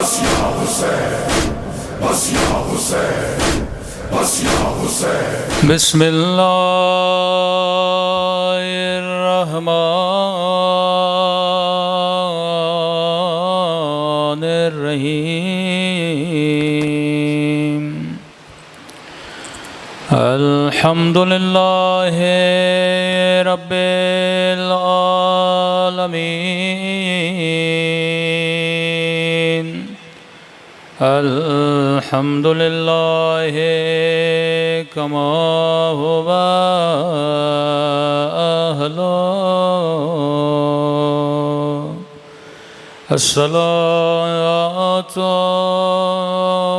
بسم اللہ الرحمن الرحیم الحمد للہ رب العالمین الحمد للہ کما هو أهله الصلاة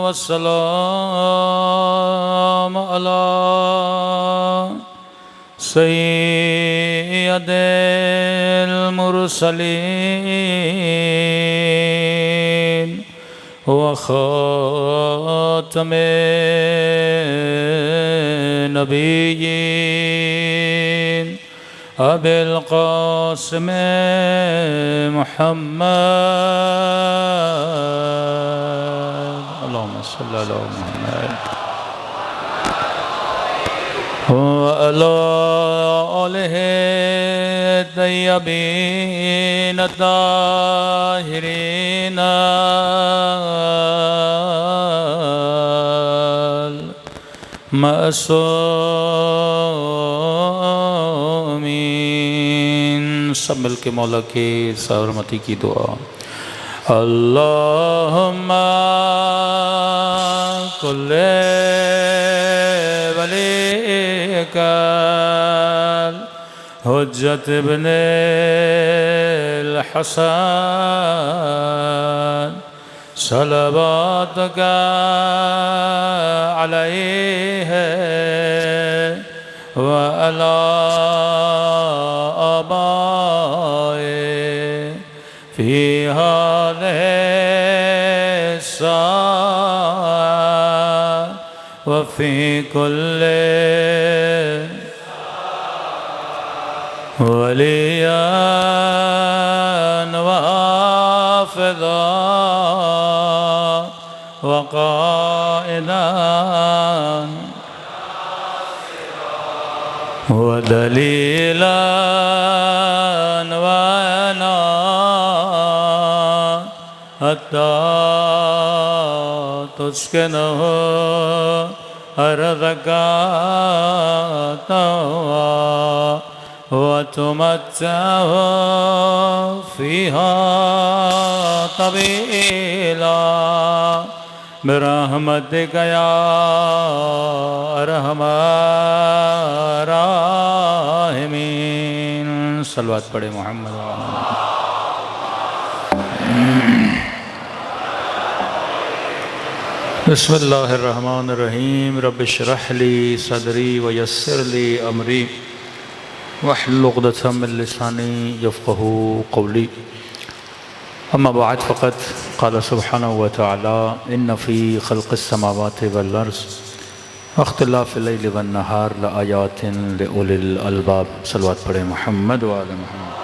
والسلام على سيد المرسلين وخاتم النبيين أبي القاسم محمد اللهم صل على محمد وعلى آله الطيبين الطاهرين معصومین سب مل کے مولا کی سلامتی کی دعا اللہم کل ولیک حجت ابن الحسن صلواتک علیہ وعلی آبائه فی هذه الساعة وفي كل وليا وحافظا وقائدا ودليلا وعنا حتى تسكنه أرضك طوعا وتمتعه فيها طويلا برحمتك يا ارحم الراحمین صلوات پڑھے محمد بسم اللہ الرحمن الرحیم رب اشرح لی صدری ویسر لی امری واحلل عقدۃ من لسانی یفقهوا قولی اما بعد فقط قال سبحانہ وتعالی ان فی خلق السماوات والارض واختلاف اللیل والنہار لآیات لأولی الالباب صلوات پڑھے محمد وعلی محمد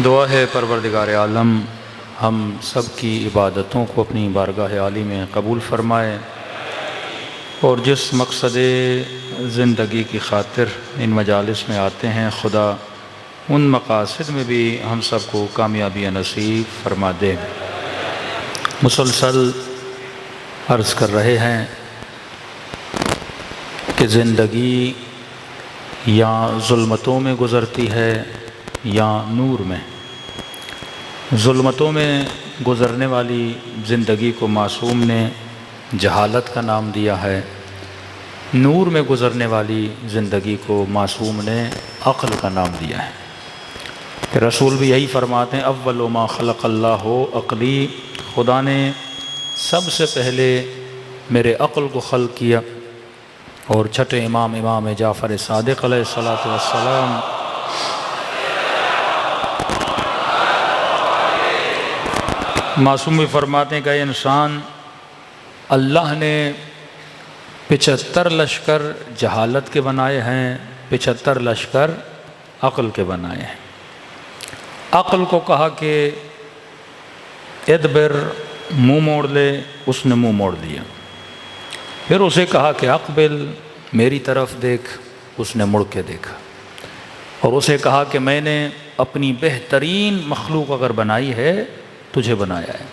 دعا ہے پروردگار عالم ہم سب کی عبادتوں کو اپنی بارگاہ عالی میں قبول فرمائے اور جس مقصد زندگی کی خاطر ان مجالس میں آتے ہیں خدا ان مقاصد میں بھی ہم سب کو کامیابی نصیب فرما دے مسلسل عرض کر رہے ہیں کہ زندگی یا ظلمتوں میں گزرتی ہے یا نور میں ظلمتوں میں گزرنے والی زندگی کو معصوم نے جہالت کا نام دیا ہے نور میں گزرنے والی زندگی کو معصوم نے عقل کا نام دیا ہے کہ رسول بھی یہی فرماتے ہیں اول ما خلق اللہ عقلی خدا نے سب سے پہلے میرے عقل کو خلق کیا اور چھٹے امام جعفر صادق علیہ السلام معصوم بھی فرماتے ہیں کہ اے انسان اللہ نے 75 لشکر جہالت کے بنائے ہیں، 75 لشکر عقل کے بنائے ہیں۔ عقل کو کہا کہ ادبر، منہ موڑ لے، اس نے منہ موڑ لیا۔ پھر اسے کہا کہ اقبل، میری طرف دیکھ، اس نے مڑ کے دیکھا۔ اور اسے کہا کہ میں نے اپنی بہترین مخلوق اگر بنائی ہے، تجھے بنایا ہے۔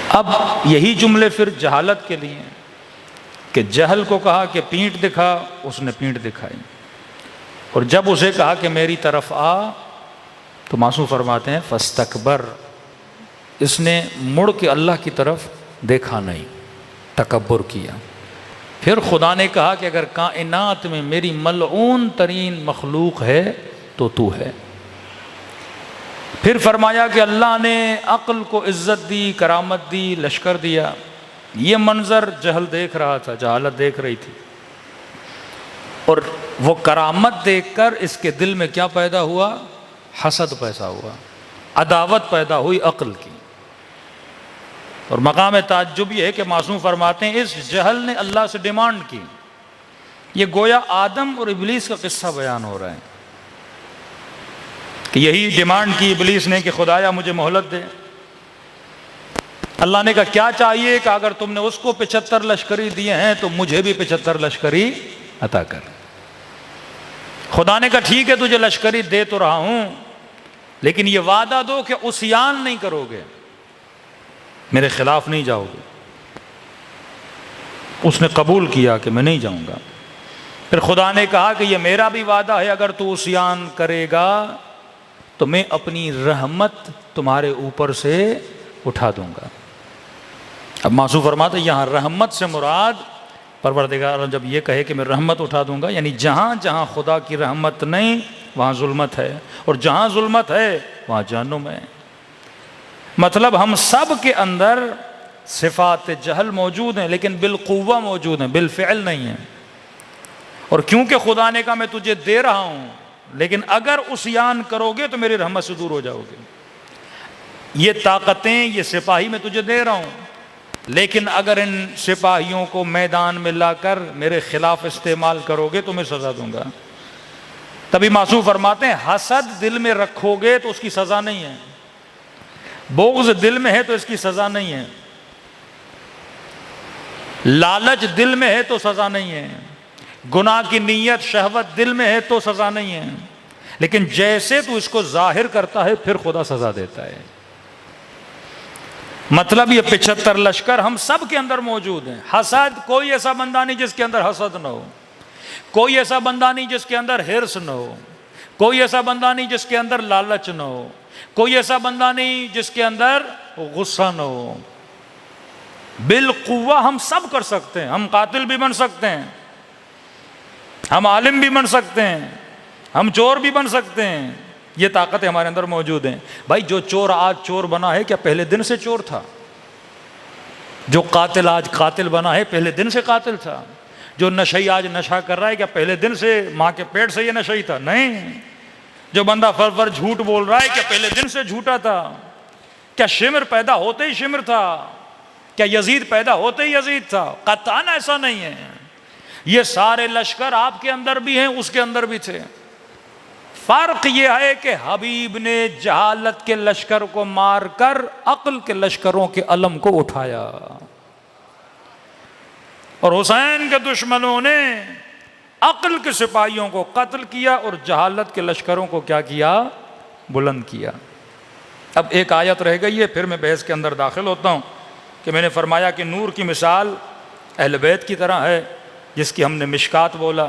اب یہی جملے پھر جہالت کے لیے ہیں کہ جہل کو کہا کہ پینٹ دکھا، اس نے پینٹ دکھائی۔ اور جب اسے کہا کہ میری طرف آ، تو معصوم فرماتے ہیں فاستکبر، اس نے مڑ کے اللہ کی طرف دیکھا نہیں، تکبر کیا۔ پھر خدا نے کہا کہ اگر کائنات میں میری ملعون ترین مخلوق ہے تو تو ہے۔ پھر فرمایا کہ اللہ نے عقل کو عزت دی، کرامت دی، لشکر دیا۔ یہ منظر جہل دیکھ رہا تھا، جہالت دیکھ رہی تھی، اور وہ کرامت دیکھ کر اس کے دل میں کیا پیدا ہوا؟ حسد پیدا ہوا، عداوت پیدا ہوئی عقل کی۔ اور مقام تعجب یہ ہے کہ معصوم فرماتے ہیں اس جہل نے اللہ سے ڈیمانڈ کی۔ یہ گویا آدم اور ابلیس کا قصہ بیان ہو رہا ہے کہ یہی ڈیمانڈ کی ابلیس نے کہ خدایا مجھے مہلت دے۔ اللہ نے کہا کیا چاہیے؟ کہ اگر تم نے اس کو 75 لشکری دیے ہیں تو مجھے بھی 75 لشکری عطا کر۔ خدا نے کہا ٹھیک ہے، تجھے لشکری دے تو رہا ہوں، لیکن یہ وعدہ دو کہ عصیان نہیں کرو گے، میرے خلاف نہیں جاؤ گے۔ اس نے قبول کیا کہ میں نہیں جاؤں گا۔ پھر خدا نے کہا کہ یہ میرا بھی وعدہ ہے، اگر تو عصیان کرے گا تو میں اپنی رحمت تمہارے اوپر سے اٹھا دوں گا۔ اب معصوم فرماتے ہیں یہاں رحمت سے مراد پروردگار جب یہ کہے کہ میں رحمت اٹھا دوں گا، یعنی جہاں جہاں خدا کی رحمت نہیں وہاں ظلمت ہے، اور جہاں ظلمت ہے وہاں جہنم ہے۔ مطلب ہم سب کے اندر صفات جہل موجود ہیں، لیکن بالقوہ موجود ہیں، بالفعل نہیں ہیں۔ اور کیونکہ خدا نے کہا میں تجھے دے رہا ہوں، لیکن اگر عصیان کرو گے تو میری رحمت سے دور ہو جاؤ گے۔ یہ طاقتیں، یہ سپاہی میں تجھے دے رہا ہوں، لیکن اگر ان سپاہیوں کو میدان میں لا کر میرے خلاف استعمال کرو گے تو میں سزا دوں گا۔ تبھی معصوم فرماتے ہیں حسد دل میں رکھو گے تو اس کی سزا نہیں ہے، بغض دل میں ہے تو اس کی سزا نہیں ہے، لالچ دل میں ہے تو سزا نہیں ہے، گناہ کی نیت شہوت دل میں ہے تو سزا نہیں ہے، لیکن جیسے تو اس کو ظاہر کرتا ہے پھر خدا سزا دیتا ہے۔ مطلب یہ 75 لشکر ہم سب کے اندر موجود ہیں۔ حسد، کوئی ایسا بندہ نہیں جس کے اندر حسد نہ ہو، کوئی ایسا بندہ نہیں جس کے اندر حرص نہ ہو، کوئی ایسا بندہ نہیں جس کے اندر لالچ نہ ہو، کوئی ایسا بندہ نہیں جس کے اندر غصہ نہ ہو۔ بالقوہ ہم سب کر سکتے ہیں، ہم قاتل بھی بن سکتے ہیں، ہم عالم بھی بن سکتے ہیں، ہم چور بھی بن سکتے ہیں، یہ طاقتیں ہمارے اندر موجود ہیں۔ بھائی جو چور آج چور بنا ہے کیا پہلے دن سے چور تھا؟ جو قاتل آج قاتل بنا ہے پہلے دن سے قاتل تھا؟ جو نشئی آج نشہ کر رہا ہے کیا پہلے دن سے ماں کے پیٹ سے یہ نشئی تھا؟ نہیں۔ جو بندہ فر جھوٹ بول رہا ہے کیا پہلے دن سے جھوٹا تھا؟ کیا شمر پیدا ہوتے ہی شمر تھا؟ کیا یزید پیدا ہوتے ہی یزید تھا؟ قطعاً ایسا نہیں ہے۔ یہ سارے لشکر آپ کے اندر بھی ہیں، اس کے اندر بھی تھے۔ فرق یہ ہے کہ حبیب نے جہالت کے لشکر کو مار کر عقل کے لشکروں کے علم کو اٹھایا، اور حسین کے دشمنوں نے عقل کے سپاہیوں کو قتل کیا اور جہالت کے لشکروں کو کیا کیا؟ بلند کیا۔ اب ایک آیت رہ گئی ہے، پھر میں بحث کے اندر داخل ہوتا ہوں کہ میں نے فرمایا کہ نور کی مثال اہل بیت کی طرح ہے، جس کی ہم نے مشکات بولا،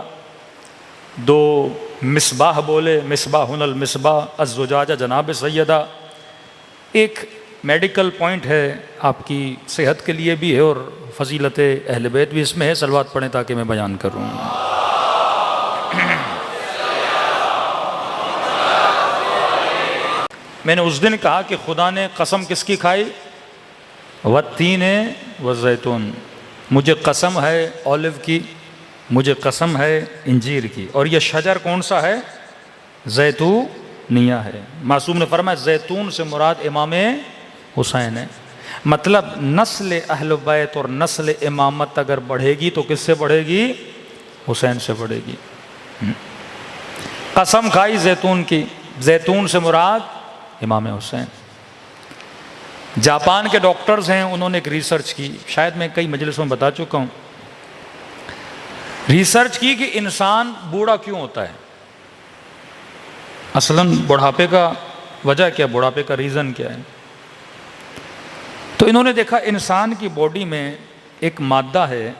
2 مصباح بولے، مصباح المصباح الزجاجہ جناب سیدہ۔ ایک میڈیکل پوائنٹ ہے، آپ کی صحت کے لیے بھی ہے اور فضیلت اہل بیت بھی اس میں ہے۔ صلوات پڑھیں تاکہ میں بیان کروں۔ میں نے اس دن کہا کہ خدا نے قسم کس کی کھائی؟ والتین والزیتون، مجھے قسم ہے اولیو کی، مجھے قسم ہے انجیر کی، اور یہ شجر کون سا ہے؟ زیتونیہ ہے۔ معصوم نے فرمایا زیتون سے مراد امام حسین ہے۔ مطلب نسل اہل بیت اور نسل امامت اگر بڑھے گی تو کس سے بڑھے گی؟ حسین سے بڑھے گی۔ قسم کھائی زیتون کی، زیتون سے مراد امام حسین۔ جاپان کے ڈاکٹرز ہیں، انہوں نے ایک ریسرچ کی، شاید میں کئی مجلسوں میں بتا چکا ہوں، ریسرچ کی کہ انسان بوڑھا کیوں ہوتا ہے، اصلاً بڑھاپے کا وجہ کیا، بڑھاپے کا ریزن کیا ہے۔ تو انہوں نے دیکھا انسان کی باڈی میں ایک مادہ ہے،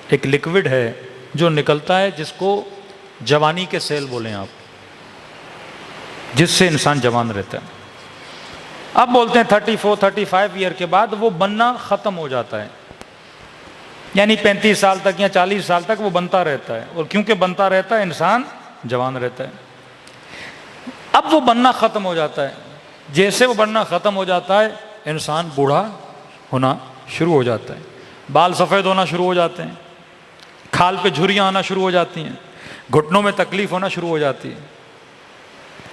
ایک لیکوڈ ہے جو نکلتا ہے، جس کو جوانی کے سیل بولیں آپ، جس سے انسان جوان رہتا ہے۔ اب بولتے ہیں 34-35 ایئر کے بعد وہ بننا ختم ہو جاتا ہے، یعنی 35 سال تک یا 40 سال تک وہ بنتا رہتا ہے، اور کیونکہ بنتا رہتا ہے انسان جوان رہتا ہے۔ اب وہ بننا ختم ہو جاتا ہے، جیسے وہ بننا ختم ہو جاتا ہے انسان بوڑھا ہونا شروع ہو جاتا ہے، بال سفید ہونا شروع ہو جاتے ہیں، کھال پہ جھریاں آنا شروع ہو جاتی ہیں، گھٹنوں میں تکلیف ہونا شروع ہو جاتی ہے۔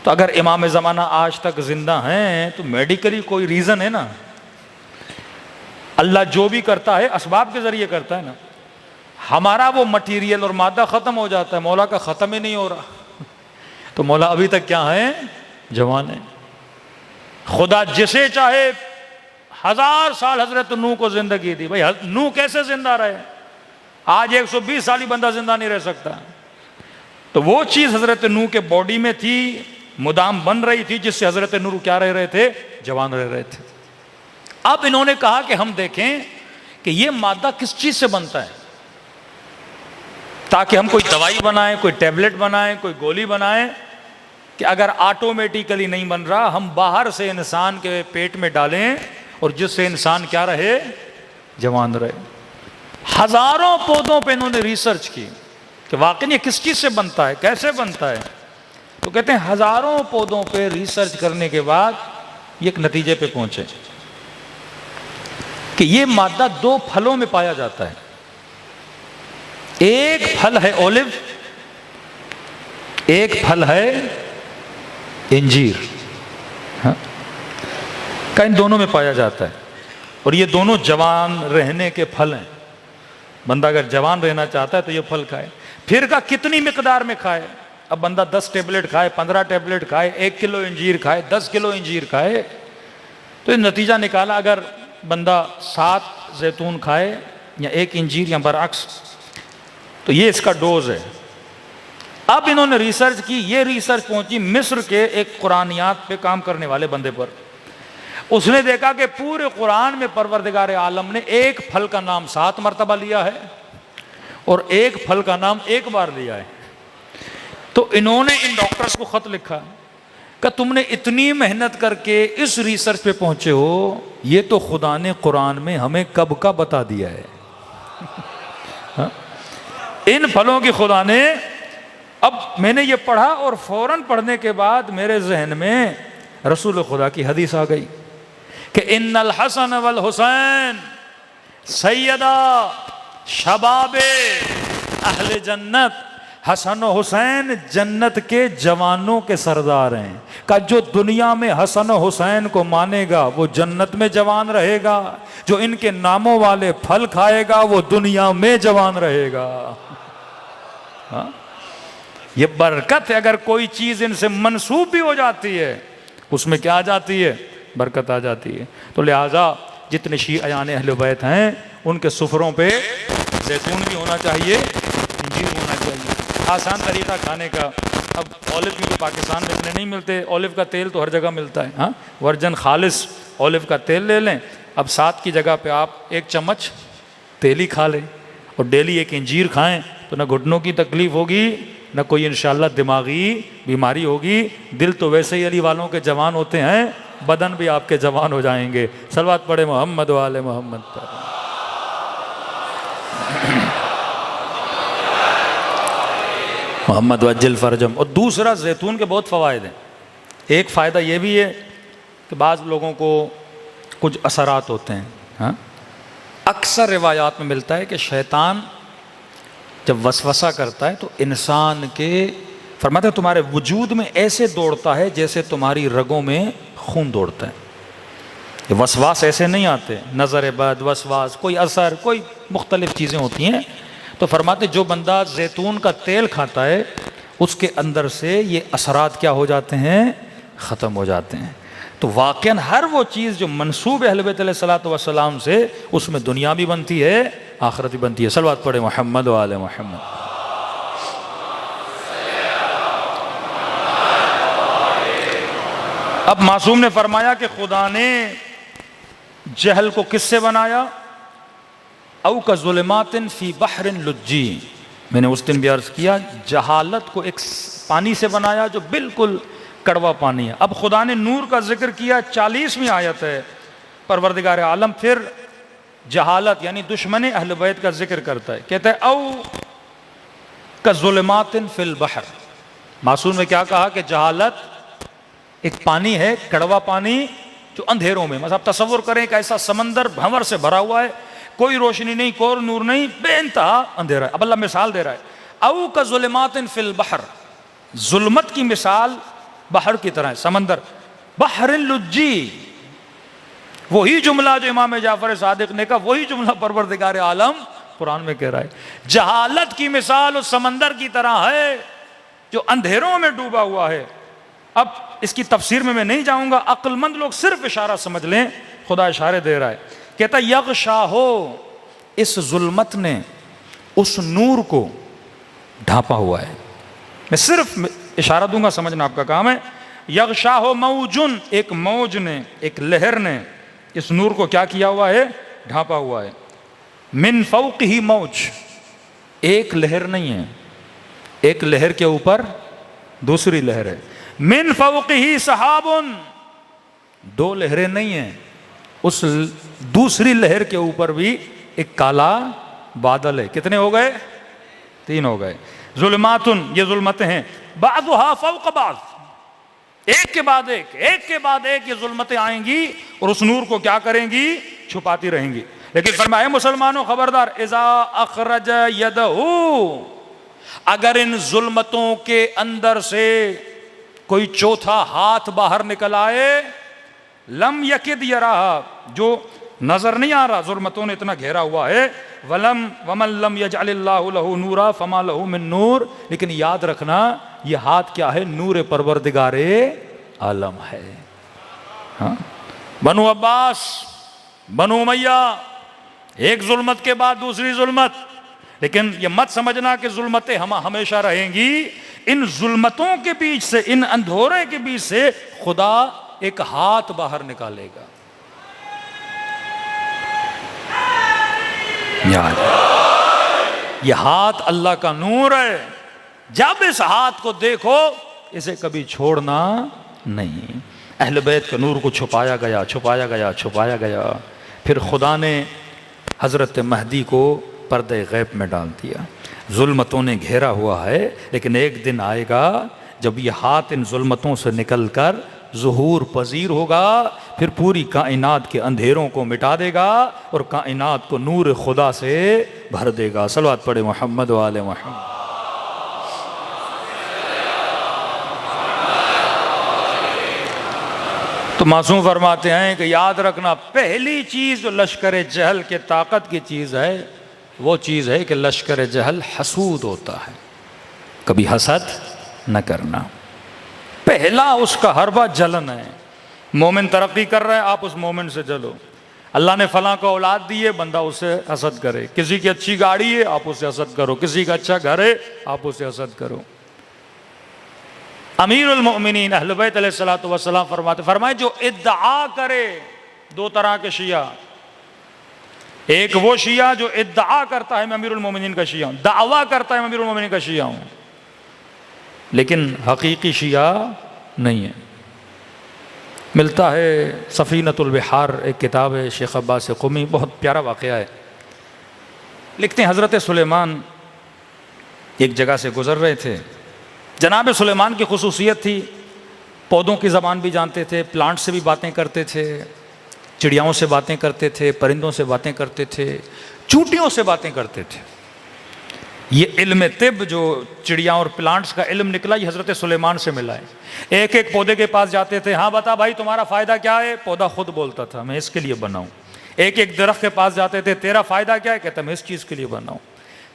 تو اگر امام زمانہ آج تک زندہ ہیں تو میڈیکلی کوئی ریزن ہے نا، اللہ جو بھی کرتا ہے اسباب کے ذریعے کرتا ہے نا، ہمارا وہ مٹیریل اور مادہ ختم ہو جاتا ہے، مولا کا ختم ہی نہیں ہو رہا، تو مولا ابھی تک کیا ہے، جوان ہے۔ خدا جسے چاہے 1000 سال حضرت نوح کو زندگی دی، بھائی نوح کیسے زندہ رہے، آج 120 سال ہی بندہ زندہ نہیں رہ سکتا، تو وہ چیز حضرت نوح کے باڈی میں تھی، مدام بن رہی تھی، جس سے حضرت نوح کیا رہ رہے تھے، جوان رہ رہے تھے۔ اب انہوں نے کہا کہ ہم دیکھیں کہ یہ مادہ کس چیز سے بنتا ہے، تاکہ ہم کوئی دوائی بنائیں، کوئی ٹیبلٹ بنائیں، کوئی گولی بنائیں، کہ اگر آٹومیٹیکلی نہیں بن رہا، ہم باہر سے انسان کے پیٹ میں ڈالیں اور جس سے انسان کیا رہے، جوان رہے۔ ہزاروں پودوں پہ انہوں نے ریسرچ کی کہ واقعی یہ کس چیز سے بنتا ہے، کیسے بنتا ہے، تو کہتے ہیں ہزاروں پودوں پہ ریسرچ کرنے کے بعد یہ ایک نتیجے پہ پہنچے کہ یہ مادہ 2 پھلوں میں پایا جاتا ہے۔ ایک پھل ہے اولیو، ایک پھل ہے انجیر، کہ ان دونوں میں پایا جاتا ہے، اور یہ دونوں جوان رہنے کے پھل ہیں۔ بندہ اگر جوان رہنا چاہتا ہے تو یہ پھل کھائے۔ پھر کا کتنی مقدار میں کھائے، اب بندہ 10 ٹیبلٹ کھائے، 15 ٹیبلٹ کھائے، 1 کلو انجیر کھائے، 10 کلو انجیر کھائے، تو یہ نتیجہ نکالا اگر بندہ 7 زیتون کھائے یا 1 انجیر یا برعکس، تو یہ اس کا ڈوز ہے۔ اب انہوں نے ریسرچ کی، یہ ریسرچ پہنچی مصر کے ایک قرآنیات پہ کام کرنے والے بندے پر۔ اس نے دیکھا کہ پورے قرآن میں پروردگار عالم نے ایک پھل کا نام 7 مرتبہ لیا ہے اور ایک پھل کا نام 1 بار لیا ہے۔ تو انہوں نے ان ڈاکٹرز کو خط لکھا کہ تم نے اتنی محنت کر کے اس ریسرچ پہ پہنچے ہو، یہ تو خدا نے قرآن میں ہمیں کب کا بتا دیا ہے۔ ان پھلوں کی خدا نے، اب میں نے یہ پڑھا اور فوراً پڑھنے کے بعد میرے ذہن میں رسول خدا کی حدیث آ گئی کہ ان الحسن والحسین سیدہ شباب اہل جنت، حسن و حسین جنت کے جوانوں کے سردار ہیں، کہ جو دنیا میں حسن و حسین کو مانے گا وہ جنت میں جوان رہے گا، جو ان کے ناموں والے پھل کھائے گا وہ دنیا میں جوان رہے گا۔ یہ برکت ہے، اگر کوئی چیز ان سے منسوب بھی ہو جاتی ہے اس میں کیا آ جاتی ہے، برکت آ جاتی ہے۔ تو لہٰذا جتنے شیعیان اہل بیت ہیں ان کے سفروں پہ زیتون بھی ہونا چاہیے، انجیر ہونا چاہیے۔ آسان طریقہ کھانے کا، اب اولیو بھی تو پاکستان میں اتنے نہیں ملتے، اولیو کا تیل تو ہر جگہ ملتا ہے، ہاں ورجن خالص اولیو کا تیل لے لیں۔ اب 7 کی جگہ پہ آپ 1 چمچ تیل ہی کھا لیں اور ڈیلی 1 انجیر کھائیں، تو نہ گھٹنوں کی تکلیف ہوگی، نہ کوئی انشاءاللہ دماغی بیماری ہوگی۔ دل تو ویسے ہی علی والوں کے جوان ہوتے ہیں، بدن بھی آپ کے جوان ہو جائیں گے۔ صلوات پڑھے محمد و آل محمد پر۔ محمد وجل فرجم۔ اور دوسرا، زیتون کے بہت فوائد ہیں۔ ایک فائدہ یہ بھی ہے کہ بعض لوگوں کو کچھ اثرات ہوتے ہیں، ہاں اکثر روایات میں ملتا ہے کہ شیطان جب وسوسہ کرتا ہے تو انسان کے، فرماتے ہیں تمہارے وجود میں ایسے دوڑتا ہے جیسے تمہاری رگوں میں خون دوڑتا ہے۔ یہ وسواس ایسے نہیں آتے، نظر بد، وسواس، کوئی اثر، کوئی مختلف چیزیں ہوتی ہیں۔ تو فرماتے جو بندہ زیتون کا تیل کھاتا ہے اس کے اندر سے یہ اثرات کیا ہو جاتے ہیں؟ ختم ہو جاتے ہیں۔ تو واقعاً ہر وہ چیز جو منسوب اہل بیت علیہ الصلوۃ والسلام سے، اس میں دنیا بھی بنتی ہے، آخرت بھی بنتی ہے۔ صلوات پڑھے محمد و آل محمد۔ اب معصوم نے فرمایا کہ خدا نے جہل کو کس سے بنایا؟ او کظلمات فی بحر لجی، میں نے اس دن بھی عرض کیا جہالت کو ایک پانی سے بنایا جو بالکل کڑوا پانی ہے۔ اب خدا نے نور کا ذکر کیا، 40ویں آیت ہے، پروردگار عالم پھر جہالت یعنی دشمن اہل بیت کا ذکر کرتا ہے، کہتا ہے او کظلمات فی البحر۔ معصوم نے کیا کہا کہ جہالت ایک پانی ہے، کڑوا پانی جو اندھیروں میں، مثلا آپ تصور کریں کہ ایسا سمندر بھنور سے بھرا ہوا ہے، کوئی روشنی نہیں، کوئی نور نہیں، بے انتہا اندھیرا ہے۔ اب اللہ مثال دے رہا ہے، او کظلمات فی البحر، ظلمت کی مثال بحر کی طرح ہے، سمندر، بحر لجی، وہی جملہ جو امام جعفر صادق نے کہا، وہی جملہ پروردگار عالم قرآن میں کہہ رہا ہے۔ جہالت کی مثال اس سمندر کی طرح ہے جو اندھیروں میں ڈوبا ہوا ہے۔ اب اس کی تفسیر میں نہیں جاؤں گا، عقل مند لوگ صرف اشارہ سمجھ لیں، خدا اشارے دے رہا ہے، کہتا یغشا ہو، اس ظلمت نے اس نور کو ڈھانپا ہوا ہے۔ میں صرف اشارہ دوں گا، سمجھنا آپ کا کام ہے۔ یغشا ہو موجن، ایک موج نے، ایک لہر نے اس نور کو کیا کیا ہوا ہے؟ ڈھانپا ہوا ہے۔ من فوق ہی موج، ایک لہر نہیں ہے، ایک لہر کے اوپر دوسری لہر ہے۔ من فوق ہی سحاب، دو لہریں نہیں ہیں، اس دوسری لہر کے اوپر بھی ایک کالا بادل ہے۔ کتنے ہو گئے؟ 3 ہو گئے۔ ظلمات، یہ ظلمتیں ہیں، بعضها فوق بعض، ایک کے بعد ایک، ایک کے بعد ایک یہ ظلمتیں آئیں گی اور اس نور کو کیا کریں گی؟ چھپاتی رہیں گی۔ لیکن فرمایا مسلمانوں خبردار، اذا اخرج یدہ، اگر ان ظلمتوں کے اندر سے کوئی چوتھا ہاتھ باہر نکل آئے، لم یکد یراہا، جو نظر نہیں آ رہا، ظلمتوں نے اتنا گھیرا ہوا ہے، ومن لم یجعل اللہ لہ نورا فما لہ من نور، لیکن یاد رکھنا یہ ہاتھ کیا ہے؟ نور پروردگار عالم ہے۔ ہاں، بنو عباس، بنو امیہ، ایک ظلمت کے بعد دوسری ظلمت، لیکن یہ مت سمجھنا کہ ظلمتیں ہمیشہ رہیں گی۔ ان ظلمتوں کے بیچ سے، ان اندھورے کے بیچ سے خدا ایک ہاتھ باہر نکالے گا۔ یہ ہاتھ اللہ کا نور ہے، جب اس ہاتھ کو دیکھو اسے کبھی چھوڑنا نہیں۔ اہل بیت کے نور کو چھپایا گیا، چھپایا گیا، چھپایا گیا، پھر خدا نے حضرت مہدی کو پردے غیب میں ڈال دیا۔ ظلمتوں نے گھیرا ہوا ہے، لیکن ایک دن آئے گا جب یہ ہاتھ ان ظلمتوں سے نکل کر ظہور پذیر ہوگا، پھر پوری کائنات کے اندھیروں کو مٹا دے گا اور کائنات کو نور خدا سے بھر دے گا۔ صلوات پڑھے محمد و آل محمد۔ تو معصوم فرماتے ہیں کہ یاد رکھنا، پہلی چیز جو لشکر جہل کے طاقت کی چیز ہے، وہ چیز ہے کہ لشکر جہل حسود ہوتا ہے، کبھی حسد نہ کرنا۔ پہلا اس کا حربہ جلن ہے۔ مومن ترقی کر رہا ہے، آپ اس مومن سے جلو۔ اللہ نے فلاں کو اولاد دی ہے، بندہ اسے حسد کرے۔ کسی کی اچھی گاڑی ہے، آپ اسے حسد کرو۔ کسی کا اچھا گھر ہے، آپ اسے حسد کرو۔ امیر المؤمنین اہل بیت علیہ الصلوۃ والسلام فرمائے جو ادعا کرے، 2 طرح کے شیعہ، ایک وہ شیعہ جو ادعا کرتا ہے میں امیر المومنین کا شیعہ ہوں، دعویٰ کرتا ہے میں امیر المومنین کا شیعہ ہوں، لیکن حقیقی شیعہ نہیں ہے۔ ملتا ہے سفینۃ البحار، ایک کتاب ہے شیخ عباس قمی، بہت پیارا واقعہ ہے۔ لکھتے ہیں حضرت سلیمان ایک جگہ سے گزر رہے تھے۔ جناب سلیمان کی خصوصیت تھی، پودوں کی زبان بھی جانتے تھے، پلانٹ سے بھی باتیں کرتے تھے، چڑیاؤں سے باتیں کرتے تھے، پرندوں سے باتیں کرتے تھے، چونٹیوں سے باتیں کرتے تھے۔ یہ علم طب جو چڑیاں اور پلانٹس کا علم نکلا، یہ حضرت سلیمان سے ملا ہے۔ ایک ایک پودے کے پاس جاتے تھے، ہاں بتا بھائی تمہارا فائدہ کیا ہے؟ پودا خود بولتا تھا میں اس کے لیے بنا ہوں۔ ایک ایک درخت کے پاس جاتے تھے، تیرا فائدہ کیا ہے؟ کہتا میں اس چیز کے لیے بنا ہوں۔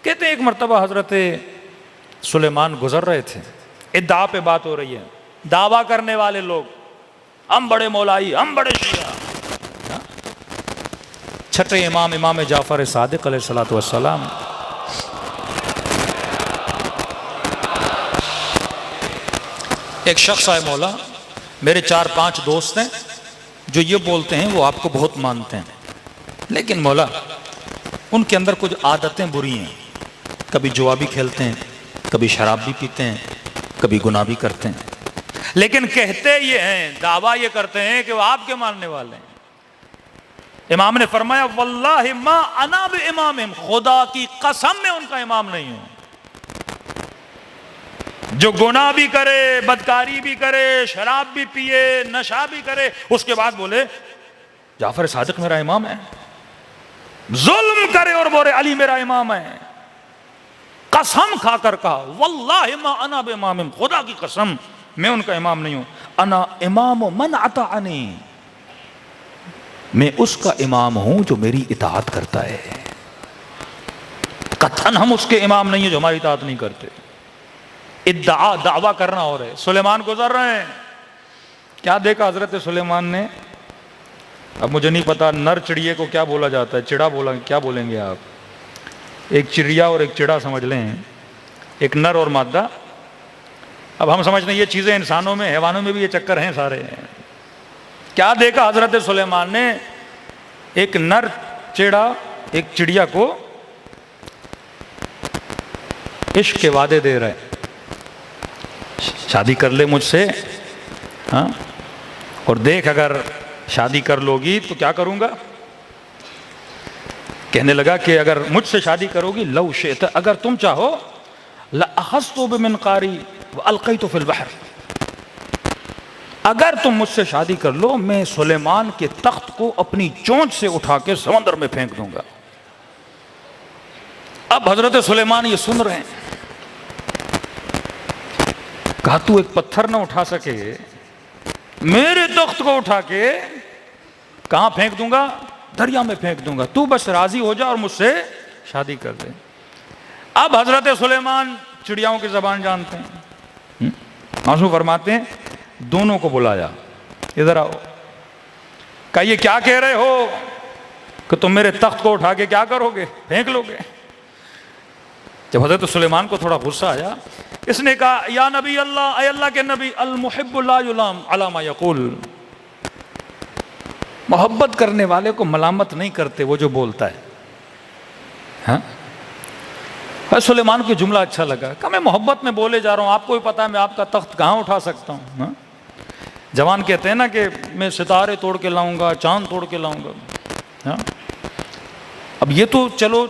کہتے ہیں ایک مرتبہ حضرت سلیمان گزر رہے تھے، ادعا پہ بات ہو رہی ہے، دعویٰ کرنے والے لوگ، ہم بڑے مولائی، ہم بڑے شیعہ. چھٹے امام جعفر صادق علیہ الصلوۃ والسلام، ایک شخص آئے، مولا میرے 4-5 دوست ہیں جو یہ بولتے ہیں وہ آپ کو بہت مانتے ہیں، لیکن مولا ان کے اندر کچھ عادتیں بری ہیں، کبھی جوا بھی کھیلتے ہیں، کبھی شراب بھی پیتے ہیں، کبھی گناہ بھی کرتے ہیں، لیکن کہتے یہ ہیں، دعویٰ یہ کرتے ہیں کہ وہ آپ کے ماننے والے ہیں. امام نے فرمایا واللہ ما انا بامامہم، خدا کی قسم میں ان کا امام نہیں ہوں. جو گناہ بھی کرے، بدکاری بھی کرے، شراب بھی پیے، نشہ بھی کرے، اس کے بعد بولے جعفر صادق میرا امام ہے، ظلم کرے اور بولے علی میرا امام ہے. قسم کھا کر کہا واللہ ما انا بامامہم، خدا کی قسم میں ان کا امام نہیں ہوں، انا امام من اطاعنی، میں اس کا امام ہوں جو میری اطاعت کرتا ہے. قطعاً ہم اس کے امام نہیں ہیں جو ہماری اطاعت نہیں کرتے. دعویٰ کرنا ہو رہے. سلیمان گزر رہے ہیں، کیا دیکھا حضرت سلیمان نے؟ اب مجھے نہیں پتا نر چڑیے کو کیا بولا جاتا ہے، چڑا بولا، کیا بولیں گے آپ؟ ایک چڑیا اور ایک چڑا سمجھ لیں، ایک نر اور مادہ. اب ہم سمجھتے ہیں یہ چیزیں انسانوں میں، حیوانوں میں بھی یہ چکر ہیں سارے. کیا دیکھا حضرت سلیمان نے؟ ایک نر چڑا ایک چڑیا کو عشق کے وعدے دے رہے، شادی کر لے مجھ سے، ہاں، اور دیکھ اگر شادی کر لو گی تو کیا کروں گا. کہنے لگا کہ اگر مجھ سے شادی کرو گی، لو شئت، اگر تم چاہو، لأخذت بمنقاری وألقیت فی البحر، اگر تم مجھ سے شادی کر لو میں سلیمان کے تخت کو اپنی چونچ سے اٹھا کے سمندر میں پھینک دوں گا. اب حضرت سلیمان یہ سن رہے ہیں. کہا تو ایک پتھر نہ اٹھا سکے، میرے تخت کو اٹھا کے کہاں پھینک دوں گا؟ دریا میں پھینک دوں گا، تو بس راضی ہو جا اور مجھ سے شادی کر دے. اب حضرت سلیمان چڑیاؤں کی زبان جانتے ہیں. آنسو فرماتے ہیں دونوں کو بلایا، ادھر آؤ. کہا یہ کیا کہہ رہے ہو کہ تم میرے تخت کو اٹھا کے کیا کرو گے؟ پھینک لو گے. جب حضرت سلیمان کو تھوڑا غصہ آیا، اس نے کہا یا نبی اللہ، اے اللہ کے نبی، المحب لا یلام علی ما یقول، محبت کرنے والے کو ملامت نہیں کرتے وہ جو بولتا ہے. ہاں، سلیمان کو جملہ اچھا لگا. کہ میں محبت میں بولے جا رہا ہوں، آپ کو بھی پتا ہے میں آپ کا تخت کہاں اٹھا سکتا ہوں. ہاں؟ جوان کہتے ہیں نا کہ میں ستارے توڑ کے لاؤں گا، چاند توڑ کے لاؤں گا. ہاں؟ اب یہ تو چلو،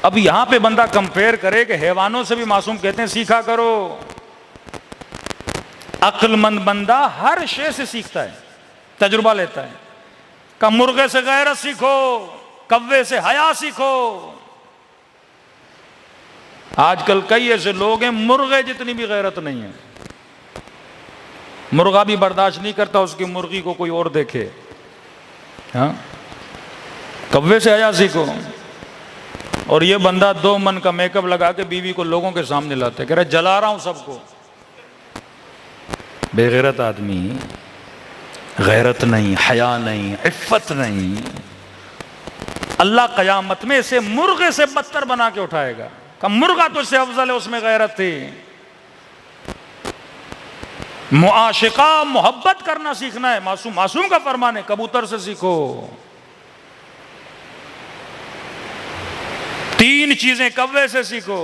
اب یہاں پہ بندہ کمپیئر کرے کہ حیوانوں سے بھی معصوم کہتے ہیں سیکھا کرو. عقل مند بندہ ہر شے سے سیکھتا ہے، تجربہ لیتا ہے. کہ مرغے سے غیرت سیکھو، کوے سے حیا سیکھو. آج کل کئی ایسے لوگ ہیں مرغے جتنی بھی غیرت نہیں ہے. مرغا بھی برداشت نہیں کرتا اس کی مرغی کو کوئی اور دیکھے. ہاں، کوے سے حیا سیکھو. اور یہ بندہ 2 من کا میک اپ لگا کے بیوی کو لوگوں کے سامنے لاتا ہے، کہہ رہا ہے جلا رہا ہوں سب کو. بے غیرت آدمی، غیرت نہیں، حیا نہیں، عفت نہیں. اللہ قیامت میں اسے مرغے سے بدتر بنا کے اٹھائے گا. کہ مرغا تو اس سے افضل ہے، اس میں غیرت تھی. معاشقہ، محبت کرنا سیکھنا ہے. معصوم کا فرمان ہے کبوتر سے سیکھو. 3 چیزیں کوے سے سیکھو: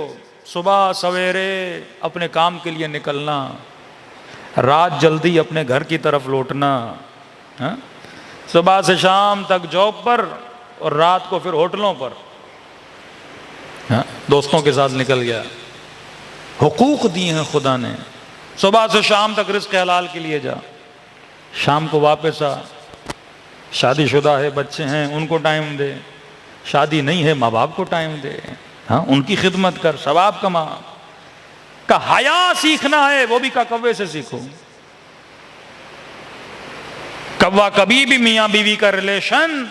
صبح سویرے اپنے کام کے لیے نکلنا، رات جلدی اپنے گھر کی طرف لوٹنا. صبح سے شام تک جاب پر اور رات کو پھر ہوٹلوں پر، دوستوں کے ساتھ نکل گیا. حقوق دیے ہیں خدا نے. صبح سے شام تک رزق حلال کے لیے جا، شام کو واپس آ. شادی شدہ ہے، بچے ہیں، ان کو ٹائم دے. شادی نہیں ہے، ماں باپ کو ٹائم دے. ہاں، ان کی خدمت کر، ثواب کما. کا حیا سیکھنا ہے، وہ بھی کا کوے سے سیکھو. کوا کبھی بھی میاں بیوی کا ریلیشن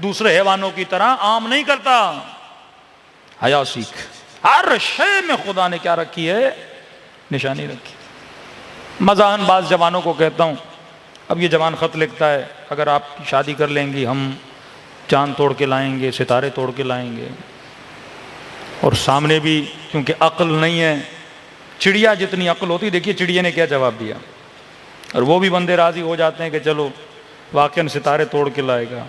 دوسرے حیوانوں کی طرح عام نہیں کرتا. حیا سیکھ. ہر شے میں خدا نے کیا رکھی ہے؟ نشانی رکھی. مزاحن بعض جوانوں کو کہتا ہوں، اب یہ جوان خط لکھتا ہے اگر آپ کی شادی کر لیں گی ہم چاند توڑ کے لائیں گے، ستارے توڑ کے لائیں گے. اور سامنے بھی کیونکہ عقل نہیں ہے، چڑیا جتنی عقل ہوتی، دیکھیے چڑیا نے کیا جواب دیا، اور وہ بھی بندے راضی ہو جاتے ہیں کہ چلو واقعاً ستارے توڑ کے لائے گا.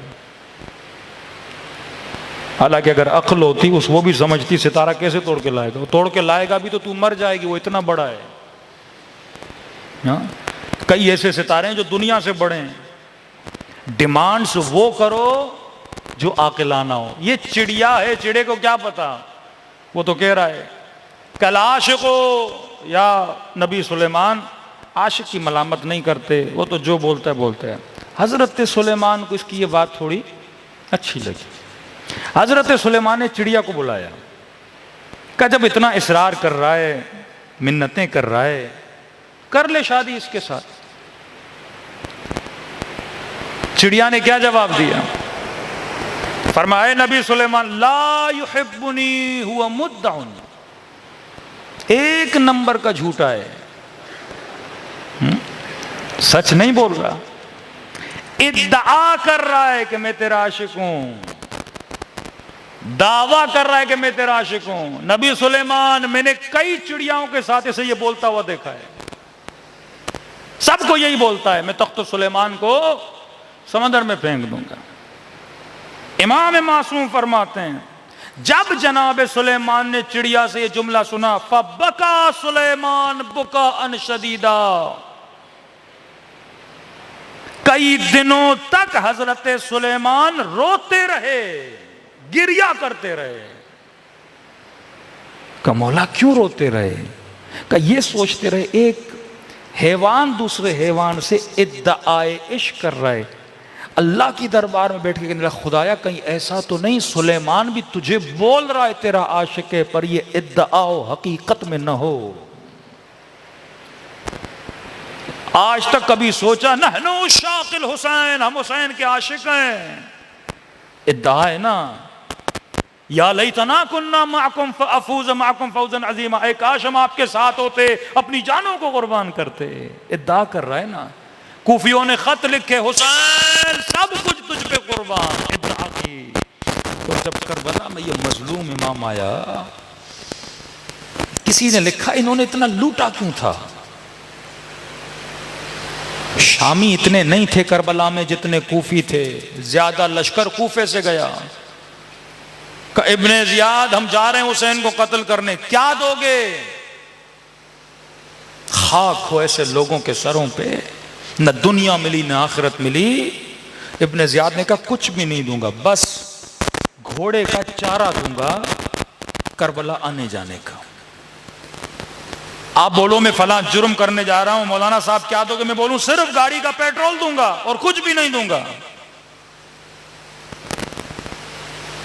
حالانکہ اگر عقل ہوتی وہ بھی سمجھتی ستارہ کیسے توڑ کے لائے گا، وہ توڑ کے لائے گا بھی تو مر جائے گی، وہ اتنا بڑا ہے. کئی ایسے ستارے ہیں جو دنیا سے بڑے ہیں. ڈیمانڈز وہ کرو جو عاقلانہ ہو. یہ چڑیا ہے، چڑے کو کیا پتا، وہ تو کہہ رہا ہے کل عاشقو یا نبی سلیمان. عاشق کی ملامت نہیں کرتے، وہ تو جو بولتا ہے بولتا ہے. حضرت سلیمان کو اس کی یہ بات تھوڑی اچھی لگی. حضرت سلیمان نے چڑیا کو بلایا، کہا جب اتنا اصرار کر رہا ہے، منتیں کر رہا ہے، کر لے شادی اس کے ساتھ. چڑیا نے کیا جواب دیا؟ فرمایا نبی سلیمان لا یحبنی ہوا مدع، ایک نمبر کا جھوٹا ہے، سچ نہیں بول رہا، ادعا کر رہا ہے کہ میں تیرا عاشق ہوں، دعویٰ کر رہا ہے کہ میں تیرا عاشق ہوں. نبی سلیمان میں نے کئی چڑیاؤں کے ساتھ اسے یہ بولتا ہوا دیکھا ہے، سب کو یہی بولتا ہے میں تخت سلیمان کو سمندر میں پھینک دوں گا. امام معصوم فرماتے ہیں جب جناب سلیمان نے چڑیا سے یہ جملہ سنا فبکا سلیمان بکاء شدیدا، کئی دنوں تک حضرت سلیمان روتے رہے، گریا کرتے رہے. کہ مولا کیوں روتے رہے؟ کہ یہ سوچتے رہے ایک حیوان دوسرے حیوان سے ادعائے عشق کر رہا ہے، اللہ کی دربار میں بیٹھ کے کہنے لگا خدایا کہیں ایسا تو نہیں سلیمان بھی تجھے بول رہا ہے تیرا عاشق ہے، پر یہ ادعا حقیقت میں نہ ہو. آج تک کبھی سوچا نحنو عشاق الحسین، ہم حسین کے عاشق ہیں، ادعا ہے نا. یا لیتنا کننا معکم فافوز معکم فوزا عظیما، اے کاش ہم آپ کے ساتھ ہوتے، اپنی جانوں کو قربان کرتے. ادعا کر رہا ہے نا. کوفیوں نے خط لکھے حسین سب کچھ تجھ پہ قربان، ادعا کی. تو جب کربلا میں یہ مظلوم امام آیا، کسی نے لکھا انہوں نے اتنا لوٹا کیوں تھا؟ شامی اتنے نہیں تھے کربلا میں جتنے کوفی تھے، زیادہ لشکر کوفے سے گیا. کہ ابن زیاد ہم جا رہے ہیں حسین کو قتل کرنے، کیا دو گے؟ خاک ہو ایسے لوگوں کے سروں پہ، نہ دنیا ملی نہ آخرت ملی. ابن زیاد نے کہا کچھ بھی نہیں دوں گا، بس گھوڑے کا چارہ دوں گا کربلا آنے جانے کا. آپ بولو میں فلاں جرم کرنے جا رہا ہوں، مولانا صاحب کیا دو گے؟ میں بولوں صرف گاڑی کا پیٹرول دوں گا اور کچھ بھی نہیں دوں گا.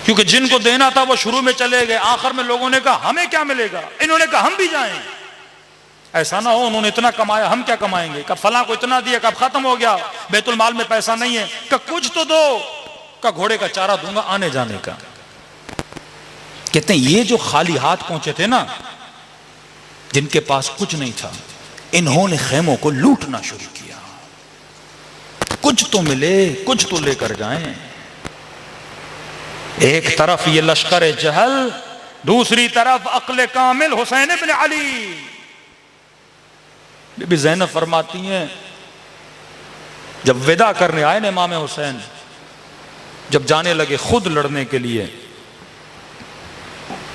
کیونکہ جن کو دینا تھا وہ شروع میں چلے گئے، آخر میں لوگوں نے کہا ہمیں کیا ملے گا؟ انہوں نے کہا ہم بھی جائیں. ایسا نہ ہو انہوں نے اتنا کمایا ہم کیا کمائیں گے، کہ فلاں کو اتنا دیا، کب ختم ہو گیا، بیت المال میں پیسہ نہیں ہے، کہ کچھ تو دو، کہ گھوڑے کا چارہ دوں گا آنے جانے کا. کہتے ہیں یہ جو خالی ہاتھ پہنچے تھے نا، جن کے پاس کچھ نہیں تھا، انہوں نے خیموں کو لوٹنا شروع کیا. کچھ تو ملے، کچھ تو لے کر جائیں. ایک طرف یہ لشکر جہل، دوسری طرف عقل کامل حسین ابن علی. بی بی زینب فرماتی ہیں جب وداع کرنے آئے نا امام حسین، جب جانے لگے خود لڑنے کے لیے،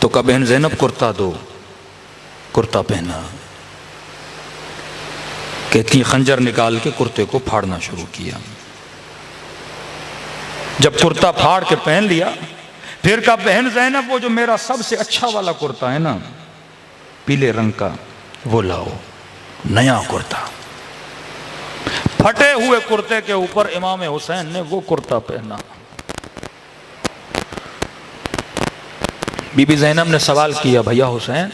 تو کہا بہن زینب کرتا دو، کرتا پہنا. کہتی خنجر نکال کے کرتے کو پھاڑنا شروع کیا. جب کرتا پھاڑ کے پہن لیا، پھر کہا بہن زینب وہ جو میرا سب سے اچھا والا کرتا ہے نا پیلے رنگ کا، وہ لاؤ، نیا کرتا. پھٹے ہوئے کرتے کے اوپر امام حسین نے وہ کرتا پہنا. بی بی زینب نے سوال کیا بھیا حسین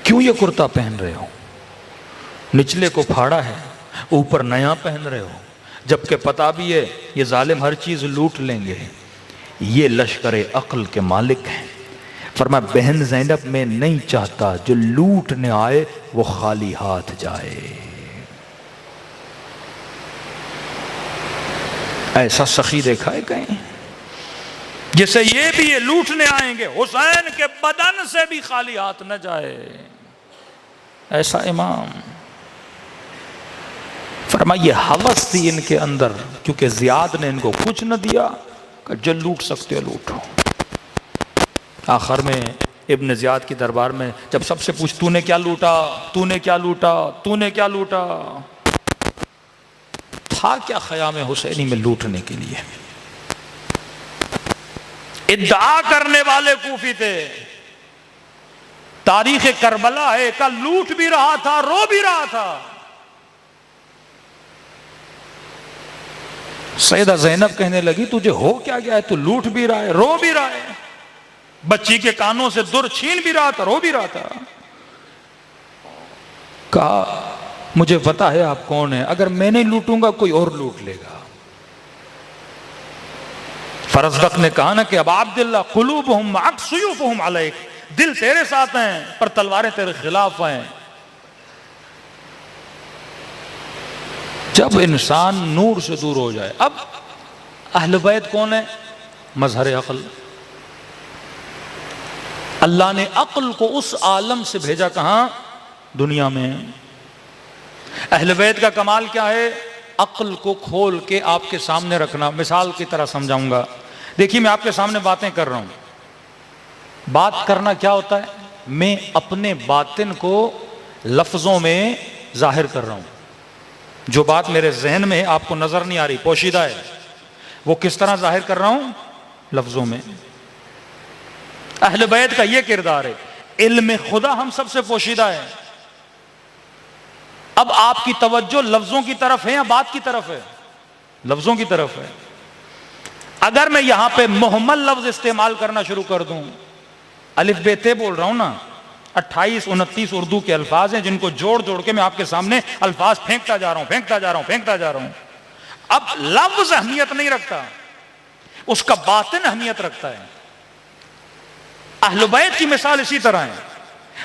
کیوں یہ کرتا پہن رہے ہو؟ نچلے کو پھاڑا ہے، اوپر نیا پہن رہے ہو، جبکہ پتا بھی ہے یہ ظالم ہر چیز لوٹ لیں گے. یہ لشکر عقل کے مالک ہیں، فرمایا بہن زینب میں نہیں چاہتا جو لوٹنے آئے وہ خالی ہاتھ جائے. ایسا سخی دیکھا ہے کہیں جسے یہ بھی یہ لوٹنے آئیں گے حسین کے بدن سے بھی خالی ہاتھ نہ جائے. ایسا امام. فرمایا یہ ہوس تھی ان کے اندر کیونکہ زیاد نے ان کو کچھ نہ دیا کہ جو لوٹ سکتے ہو لوٹو. آخر میں ابن زیاد کی دربار میں جب سب سے پوچھ تو نے کیا لوٹا, تو نے کیا لوٹا, تو نے کیا لوٹا, تھا کیا خیام حسینی میں لوٹنے کے لیے. ادعا کرنے والے کوفی تھے. تاریخ کربلا ہے کہ لوٹ بھی رہا تھا رو بھی رہا تھا. سیدہ زینب کہنے لگی تجھے ہو کیا گیا ہے, تو لوٹ بھی رہا ہے رو بھی رہا ہے. بچی کے کانوں سے در چھین بھی رہا تھا رو بھی رہا تھا. کہا مجھے پتا ہے آپ کون ہیں, اگر میں نہیں لوٹوں گا کوئی اور لوٹ لے گا. فرزدق نے کہا نا کہ اب عبداللہ قلوبہم معک سیوفہم علیک, دل تیرے ساتھ ہیں پر تلواریں تیرے خلاف ہیں. جب انسان نور سے دور ہو جائے. اب اہل بیت کون ہے؟ مظہر عقل. اللہ نے عقل کو اس عالم سے بھیجا کہاں؟ دنیا میں. اہل بیت کا کمال کیا ہے؟ عقل کو کھول کے آپ کے سامنے رکھنا. مثال کی طرح سمجھاؤں گا. دیکھیے میں آپ کے سامنے باتیں کر رہا ہوں. بات کرنا کیا ہوتا ہے؟ میں اپنے باطن کو لفظوں میں ظاہر کر رہا ہوں. جو بات میرے ذہن میں ہے آپ کو نظر نہیں آ رہی, پوشیدہ ہے, وہ کس طرح ظاہر کر رہا ہوں؟ لفظوں میں. اہل بیت کا یہ کردار ہے. علم خدا ہم سب سے پوشیدہ ہے. اب آپ کی توجہ لفظوں کی طرف ہے یا بات کی طرف ہے؟ لفظوں کی طرف ہے. اگر میں یہاں پہ محمل لفظ استعمال کرنا شروع کر دوں, الف بے تے بول رہا ہوں نا, 28 29 اردو کے الفاظ ہیں جن کو جوڑ جوڑ کے میں آپ کے سامنے الفاظ پھینکتا جا رہا ہوں. اب لفظ اہمیت نہیں رکھتا, اس کا باطن اہمیت رکھتا ہے. اہل بیت کی مثال اسی طرح ہے.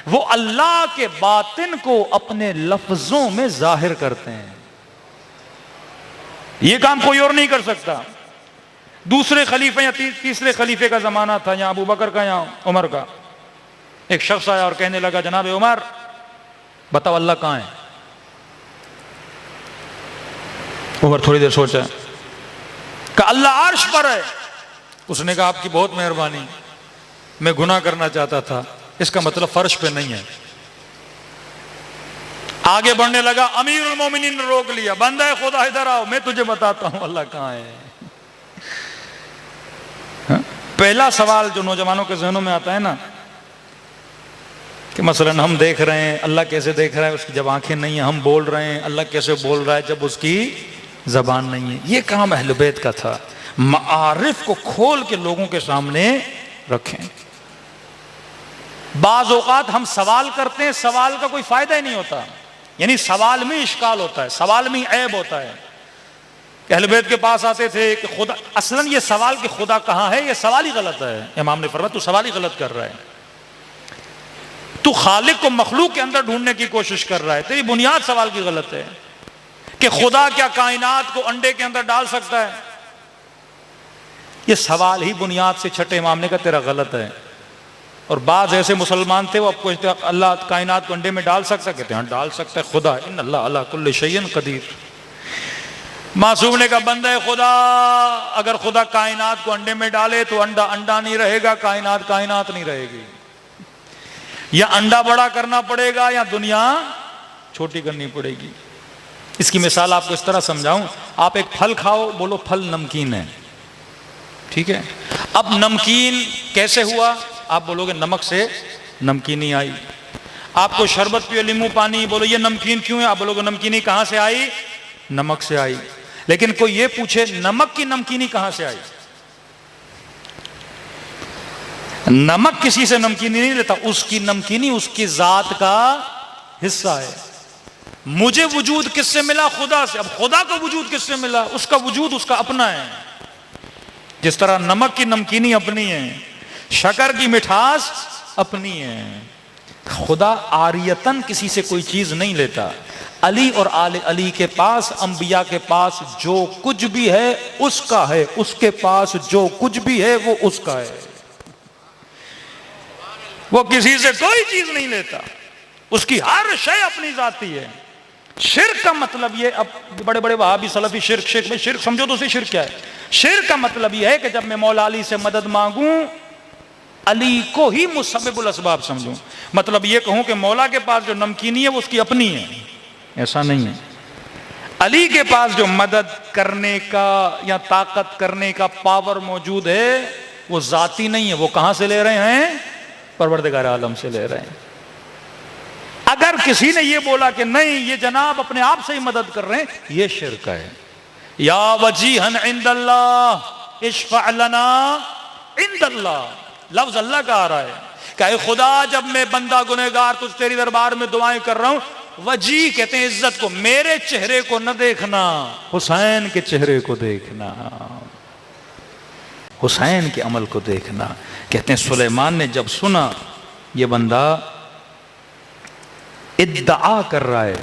وہ اللہ کے باطن کو اپنے لفظوں میں ظاہر کرتے ہیں. یہ کام کوئی اور نہیں کر سکتا. دوسرے خلیفے یا تیسرے خلیفے کا زمانہ تھا, یا ابو بکر کا یا عمر کا. ایک شخص آیا اور کہنے لگا جناب عمر بتاؤ اللہ کہاں ہے؟ عمر تھوڑی دیر سوچا کہ اللہ عرش پر ہے. اس نے کہا آپ کی بہت مہربانی, میں گناہ کرنا چاہتا تھا, اس کا مطلب فرش پہ نہیں ہے. آگے بڑھنے لگا, امیر المومنین نے روک لیا, بندہ خدا ادھر آؤ میں تجھے بتاتا ہوں اللہ کہاں ہے. پہلا سوال جو نوجوانوں کے ذہنوں میں آتا ہے نا کہ مثلا ہم دیکھ رہے ہیں اللہ کیسے دیکھ رہا ہے, اس کی جب آنکھیں نہیں ہیں. ہم بول رہے ہیں اللہ کیسے بول رہا ہے جب اس کی زبان نہیں ہے. یہ کام اہل بیت کا تھا, معارف کو کھول کے لوگوں کے سامنے رکھیں. بعض اوقات ہم سوال کرتے ہیں, سوال کا کوئی فائدہ ہی نہیں ہوتا, یعنی سوال میں اشکال ہوتا ہے, سوال میں عیب ہوتا ہے. اہل بیت کے پاس آتے تھے کہ خدا, اصلاً یہ سوال کہ خدا کہاں ہے یہ سوال ہی غلط ہے. امام نے فرمایا تو سوال ہی غلط کر رہا ہے, تو خالق کو مخلوق کے اندر ڈھونڈنے کی کوشش کر رہا ہے. تیری بنیاد سوال کی غلط ہے کہ خدا کیا کائنات کو انڈے کے اندر ڈال سکتا ہے. یہ سوال ہی بنیاد سے چھٹے امام نے کہا تیرا غلط ہے. اور بعض ایسے مسلمان تھے وہ اب پوچھتے ہیں اللہ کائنات کو انڈے میں ڈال سکتا ہے؟ کہتے ہیں ڈال سکتا ہے, خدا ان اللہ علی کل شیء قدیر. معصوم نے کہا بندہ خدا اگر خدا کائنات کو انڈے میں ڈالے تو انڈا انڈا نہیں رہے گا, کائنات کائنات نہیں رہے گی. یا انڈا بڑا کرنا پڑے گا یا دنیا چھوٹی کرنی پڑے گی. اس کی مثال آپ کو اس طرح سمجھاؤں, آپ ایک پھل کھاؤ, بولو پھل نمکین ہے, ٹھیک ہے. اب نمکین کیسے ہوا؟ آپ بولو گے نمک سے نمکینی آئی. آپ کو شربت پیو لیمو پانی, بولو یہ نمکین کیوں ہے؟ آپ بولو گے نمکینی کہاں سے آئی؟ نمک سے آئی. لیکن کوئی یہ پوچھے نمک کی نمکینی کہاں سے آئی؟ نمک کسی سے نمکینی نہیں لیتا, اس کی نمکینی اس کی ذات کا حصہ ہے. مجھے وجود کس سے ملا؟ خدا سے. اب خدا کا وجود کس سے ملا؟ اس کا وجود اس کا اپنا ہے. جس طرح نمک کی نمکینی اپنی ہے, شکر کی مٹھاس اپنی ہیں. خدا عاریتن کسی سے کوئی چیز نہیں لیتا. علی اور آل علی کے پاس، انبیاء کے پاس جو کچھ بھی ہے اس کا ہے، اس کے پاس جو کچھ بھی ہے وہ اس کا ہے. وہ کسی سے کوئی چیز نہیں لیتا، اس کی ہر شے اپنی ذاتی ہے. شرک کا مطلب یہ، اب بڑے بڑے وہابی سلفی شرک میں شرک سمجھو تو اسے شرک کیا ہے؟ شرک کا مطلب یہ ہے کہ جب میں مولا علی سے مدد مانگوں، علی کو ہی مسبب الاسباب سمجھوں. مطلب یہ کہوں کہ مولا کے پاس جو نمکینی ہے وہ اس کی اپنی ہے، ایسا نہیں ہے. علی کے پاس جو مدد کرنے کا یا طاقت کرنے کا پاور موجود ہے وہ ذاتی نہیں ہے. وہ کہاں سے لے رہے ہیں؟ پروردگار عالم سے لے رہے ہیں. اگر کسی نے یہ بولا کہ نہیں یہ جناب اپنے آپ سے ہی مدد کر رہے ہیں، یہ شرک ہے. یا وجیہن عند اللہ اشفع لنا عند اللہ، لفظ اللہ کا آ رہا ہے کہ اے خدا جب میں بندہ گنہگار تجھ تیری دربار میں دعائیں کر رہا ہوں، وجیہ کہتے ہیں عزت کو، میرے چہرے کو نہ دیکھنا، حسین کے چہرے کو دیکھنا، حسین کے عمل کو دیکھنا. کہتے ہیں سلیمان نے جب سنا یہ بندہ ادعا کر رہا ہے،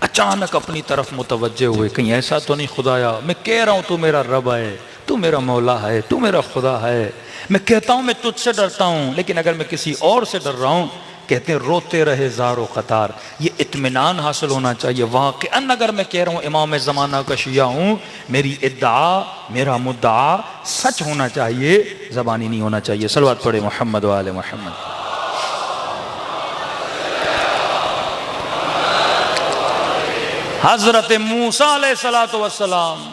اچانک اپنی طرف متوجہ ہوئے، کہیں ایسا تو نہیں خدایا، میں کہہ رہا ہوں تو میرا رب ہے، تو میرا مولا ہے، تو میرا خدا ہے، میں کہتا ہوں میں تجھ سے ڈرتا ہوں، لیکن اگر میں کسی اور سے ڈر رہا ہوں، کہتے ہیں روتے رہے زار و قطار. یہ اطمینان حاصل ہونا چاہیے. واقعاً اگر میں کہہ رہا ہوں امام زمانہ کا شیعہ ہوں، میری ادعا، میرا مدعا سچ ہونا چاہیے، زبانی نہیں ہونا چاہیے. صلوات پڑھے محمد و آل محمد. حضرت موسیٰ علیہ السلام،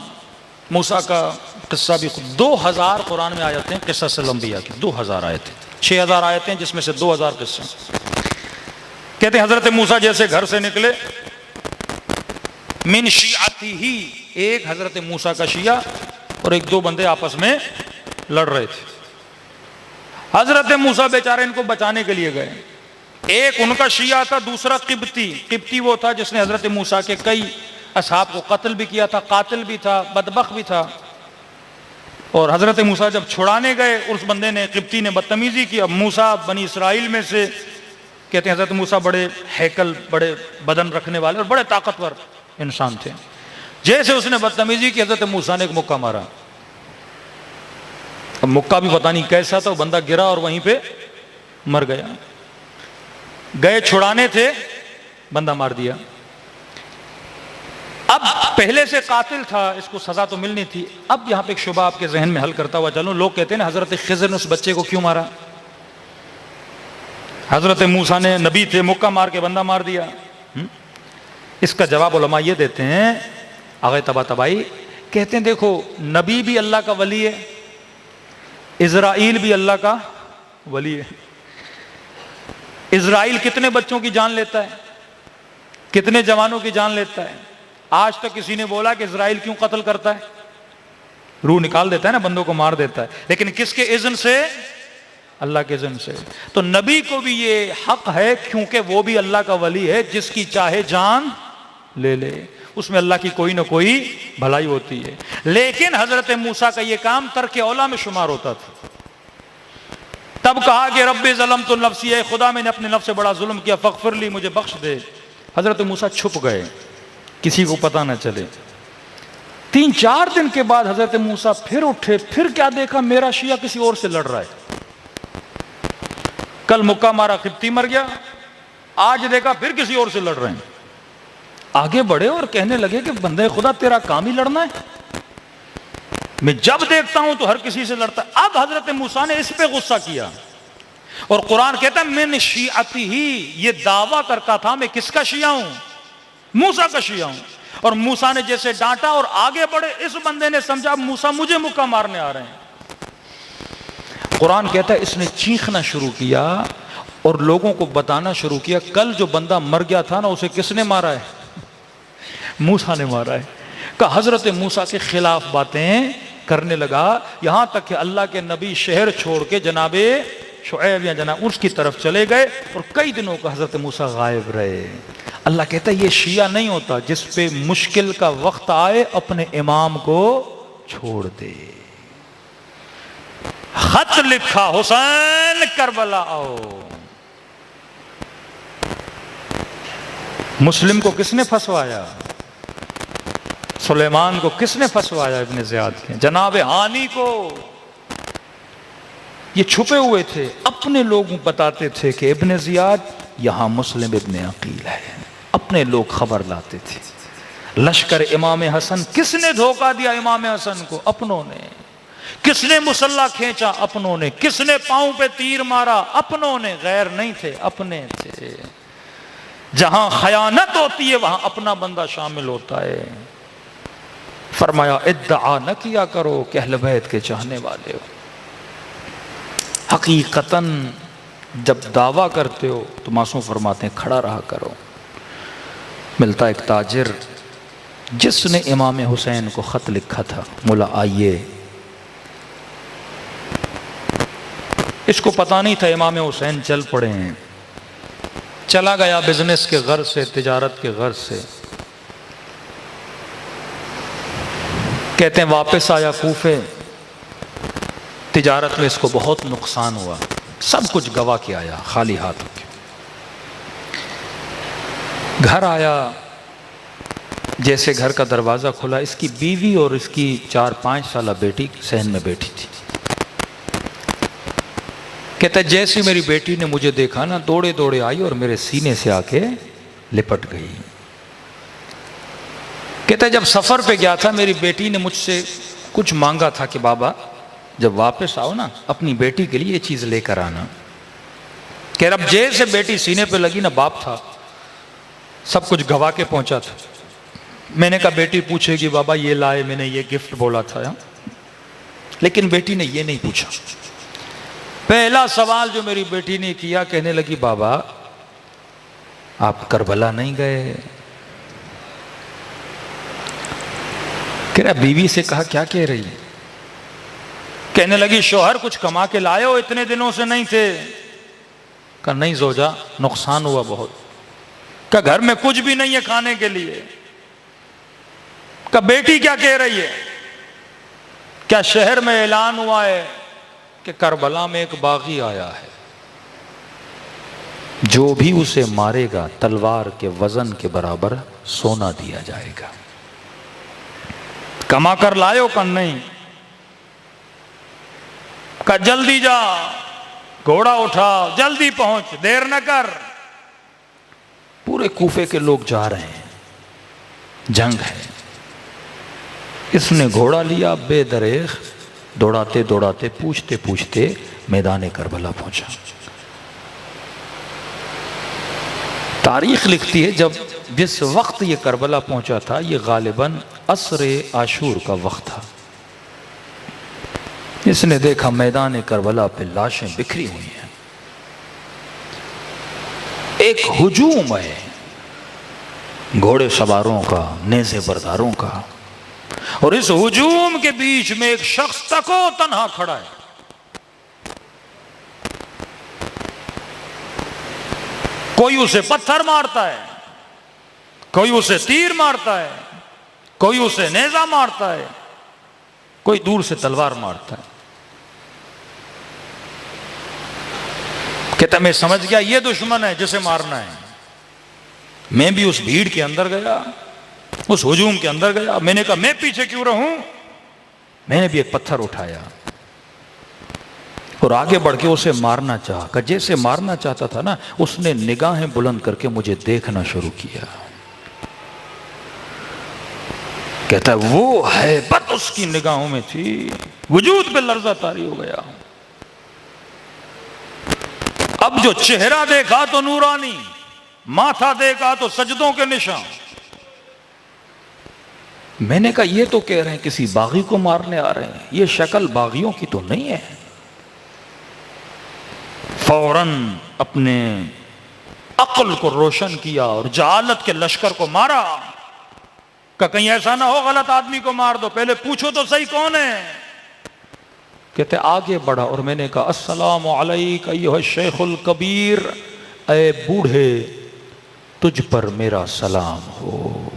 موسیٰ کا قصہ بھی 2000 قرآن میں آیتیں قصص الانبیاء کی، 2000 آیتیں، 6000 آیتیں جس میں سے 2000 قصے. کہتے ہیں حضرت موسیٰ جیسے گھر سے نکلے، من شیعتی ہی، ایک حضرت موسیٰ کا شیعہ اور ایک دو بندے آپس میں لڑ رہے تھے. حضرت موسیٰ بیچارے ان کو بچانے کے لیے گئے. ایک ان کا شیعہ تھا، دوسرا قبطی. قبطی وہ تھا جس نے حضرت موسیٰ کے کئی اصحاب کو قتل بھی کیا تھا، قاتل بھی تھا، بدبخت بھی تھا. اور حضرت موسیٰ جب چھڑانے گئے، اس بندے نے، قبطی نے بدتمیزی کی. اب موسیٰ بنی اسرائیل میں سے، کہتے ہیں حضرت موسیٰ بڑے ہیکل، بڑے بدن رکھنے والے اور بڑے طاقتور انسان تھے. جیسے اس نے بدتمیزی کی، حضرت موسیٰ نے ایک مکہ مارا. اب مکہ بھی پتہ نہیں کیسا تھا، وہ بندہ گرا اور وہیں پہ مر گیا. گئے چھڑانے تھے، بندہ مار دیا. اب پہلے سے قاتل تھا، اس کو سزا تو ملنی تھی. اب یہاں پہ ایک شبہ آپ کے ذہن میں حل کرتا ہوا چلوں. لوگ کہتے ہیں نا حضرت خضر نے اس بچے کو کیوں مارا؟ حضرت موسیٰ نے نبی تھے، مکہ مار کے بندہ مار دیا. اس کا جواب علماء یہ دیتے ہیں، آغا طباطبائی کہتے ہیں دیکھو، نبی بھی اللہ کا ولی ہے، اسرائیل بھی اللہ کا ولی ہے. اسرائیل کتنے بچوں کی جان لیتا ہے، کتنے جوانوں کی جان لیتا ہے. آج تک کسی نے بولا کہ اسرائیل کیوں قتل کرتا ہے؟ روح نکال دیتا ہے نا، بندوں کو مار دیتا ہے، لیکن کس کے اذن سے؟ اللہ کے اذن سے. تو نبی کو بھی یہ حق ہے، کیونکہ وہ بھی اللہ کا ولی ہے، جس کی چاہے جان لے لے، اس میں اللہ کی کوئی نہ کوئی بھلائی ہوتی ہے. لیکن حضرت موسیٰ کا یہ کام ترک اولا میں شمار ہوتا تھا. تب کہا کہ رب ظلمت نفسی، اے خدا میں نے اپنے نفس سے بڑا ظلم کیا، فاغفر لی، مجھے بخش دے. حضرت موسیٰ چھپ گئے، کسی کو پتہ نہ چلے. 3-4 دن کے بعد حضرت موسیٰ پھر اٹھے. پھر کیا دیکھا؟ میرا شیعہ کسی اور سے لڑ رہا ہے. کل مکہ مارا، قبطی مر گیا، آج دیکھا پھر کسی اور سے لڑ رہے ہیں. آگے بڑھے اور کہنے لگے کہ بندے خدا تیرا کام ہی لڑنا ہے، میں جب دیکھتا ہوں تو ہر کسی سے لڑتا ہے. اب حضرت موسیٰ نے اس پہ غصہ کیا، اور قرآن کہتا ہے من شیعتی ہی، یہ دعویٰ کرتا تھا میں کس کا شیعہ ہوں؟ موسیٰ کا شیعہ ہوں. اور موسیٰ نے جیسے ڈانٹا اور آگے بڑھے، اس بندے نے سمجھا موسیٰ مجھے مکہ مارنے آ رہے ہیں. قرآن کہتا ہے اس نے چیخنا شروع کیا اور لوگوں کو بتانا شروع کیا، کل جو بندہ مر گیا تھا نا، اسے کس نے مارا ہے؟ موسیٰ نے مارا ہے. کہ حضرت موسیٰ کے خلاف باتیں کرنے لگا، یہاں تک کہ اللہ کے نبی شہر چھوڑ کے جناب شعیب یا جناب اس کی طرف چلے گئے، اور کئی دنوں کا حضرت موسیٰ غائب رہے. اللہ کہتا ہے یہ شیعہ نہیں ہوتا جس پہ مشکل کا وقت آئے اپنے امام کو چھوڑ دے. خط لکھا حسین کربلا آؤ، مسلم کو کس نے پھنسوایا؟ سلیمان کو کس نے پھنسوایا؟ ابن زیاد کے جناب ہانی کو۔ یہ چھپے ہوئے تھے، اپنے لوگ بتاتے تھے کہ ابن زیاد یہاں مسلم ابن عقیل ہے، اپنے لوگ خبر لاتے تھے۔ لشکر امام حسن کس نے دھوکہ دیا امام حسن کو؟ اپنوں نے۔ کس نے مسلح کھینچا؟ اپنوں نے۔ کس نے پاؤں پہ تیر مارا؟ اپنوں نے، غیر نہیں تھے، اپنے تھے۔ جہاں خیانت ہوتی ہے وہاں اپنا بندہ شامل ہوتا ہے۔ فرمایا ادعا نہ کیا کرو کہ اہل بیت کے چاہنے والے ہو، حقیقتاً جب دعویٰ کرتے ہو تو معصوم فرماتے ہیں کھڑا رہا کرو۔ ملتا ایک تاجر جس نے امام حسین کو خط لکھا تھا، مولا آئیے، اس کو پتہ نہیں تھا امام حسین چل پڑے ہیں، چلا گیا بزنس کے غرض سے، تجارت کے غرض سے، کہتے ہیں واپس آیا کوفے، تجارت میں اس کو بہت نقصان ہوا، سب کچھ گوا کے آیا خالی ہاتھ ہو کے۔ گھر آیا، جیسے گھر کا دروازہ کھلا، اس کی بیوی اور اس کی 4-5 سالہ بیٹی صحن میں بیٹھی تھی۔ کہتا ہے جیسے میری بیٹی نے مجھے دیکھا نا، دوڑے دوڑے آئی اور میرے سینے سے آ کے لپٹ گئی۔ کہتا ہے جب سفر پہ گیا تھا میری بیٹی نے مجھ سے کچھ مانگا تھا کہ بابا جب واپس آؤ نا اپنی بیٹی کے لیے یہ چیز لے کر آنا۔ کہ اب جیسے بیٹی سینے پہ لگی نا، باپ تھا سب کچھ گوا کے پہنچا تھا۔ میں نے کہا بیٹی پوچھے گی بابا یہ لائے، میں نے یہ گفٹ بولا تھا، لیکن بیٹی نے یہ نہیں پوچھا۔ پہلا سوال جو میری بیٹی نے کیا، کہنے لگی بابا آپ کربلا نہیں گئے؟ کہہ رہا بیوی سے کہا کیا کہہ رہی ہے؟ کہنے لگی شوہر کچھ کما کے لائے ہو، اتنے دنوں سے نہیں تھے؟ کہا نہیں زوجہ، نقصان ہوا بہت۔ کہا گھر میں کچھ بھی نہیں ہے کھانے کے لیے۔ کہا بیٹی کیا کہہ رہی ہے؟ کیا شہر میں اعلان ہوا ہے کہ کربلا میں ایک باغی آیا ہے، جو بھی اسے مارے گا تلوار کے وزن کے برابر سونا دیا جائے گا۔ کما کر لائے ہو؟ کہ نہیں۔ کہا جلدی جا، گھوڑا اٹھا، جلدی پہنچ، دیر نہ کر۔ پورے کوفے کے لوگ جا رہے ہیں، جنگ ہے۔ اس نے گھوڑا لیا، بے دریغ دوڑاتے دوڑاتے پوچھتے پوچھتے میدان کربلا پہنچا۔ تاریخ لکھتی ہے جس وقت یہ کربلا پہنچا تھا یہ غالباً عصر عاشور کا وقت تھا۔ اس نے دیکھا میدان کربلا پہ لاشیں بکھری ہوئی ہیں، ایک ہجوم ہے گھوڑے سواروں کا، نیزے برداروں کا، اور اس ہجوم کے بیچ میں ایک شخص تکو تنہا کھڑا ہے۔ کوئی اسے پتھر مارتا ہے، کوئی اسے تیر مارتا ہے، کوئی اسے نیزہ مارتا ہے، کوئی دور سے تلوار مارتا ہے۔ کہتا میں سمجھ گیا یہ دشمن ہے جسے مارنا ہے۔ میں بھی اس بھیڑ کے اندر گیا، اس ہجوم کے اندر گیا۔ میں نے کہا میں پیچھے کیوں رہوں؟ میں نے بھی ایک پتھر اٹھایا اور آگے بڑھ کے اسے مارنا چاہا۔ کہ جیسے مارنا چاہتا تھا نا، اس نے نگاہیں بلند کر کے مجھے دیکھنا شروع کیا۔ کہتا ہے وہ ہیبت اس کی نگاہوں میں تھی، وجود پہ لرزہ طاری ہو گیا۔ اب جو چہرہ دیکھا تو نورانی، ماتھا دیکھا تو سجدوں کے نشان۔ میں نے کہا یہ تو کہہ رہے ہیں کسی باغی کو مارنے آ رہے ہیں، یہ شکل باغیوں کی تو نہیں ہے۔ فوراً اپنے عقل کو روشن کیا اور جہالت کے لشکر کو مارا۔ کہ کہیں ایسا نہ ہو غلط آدمی کو مار دو، پہلے پوچھو تو صحیح کون ہے۔ کہتے آگے بڑھا اور میں نے کہا السلام علیک ایھا الشیخ الکبیر، اے بوڑھے تجھ پر میرا سلام ہو۔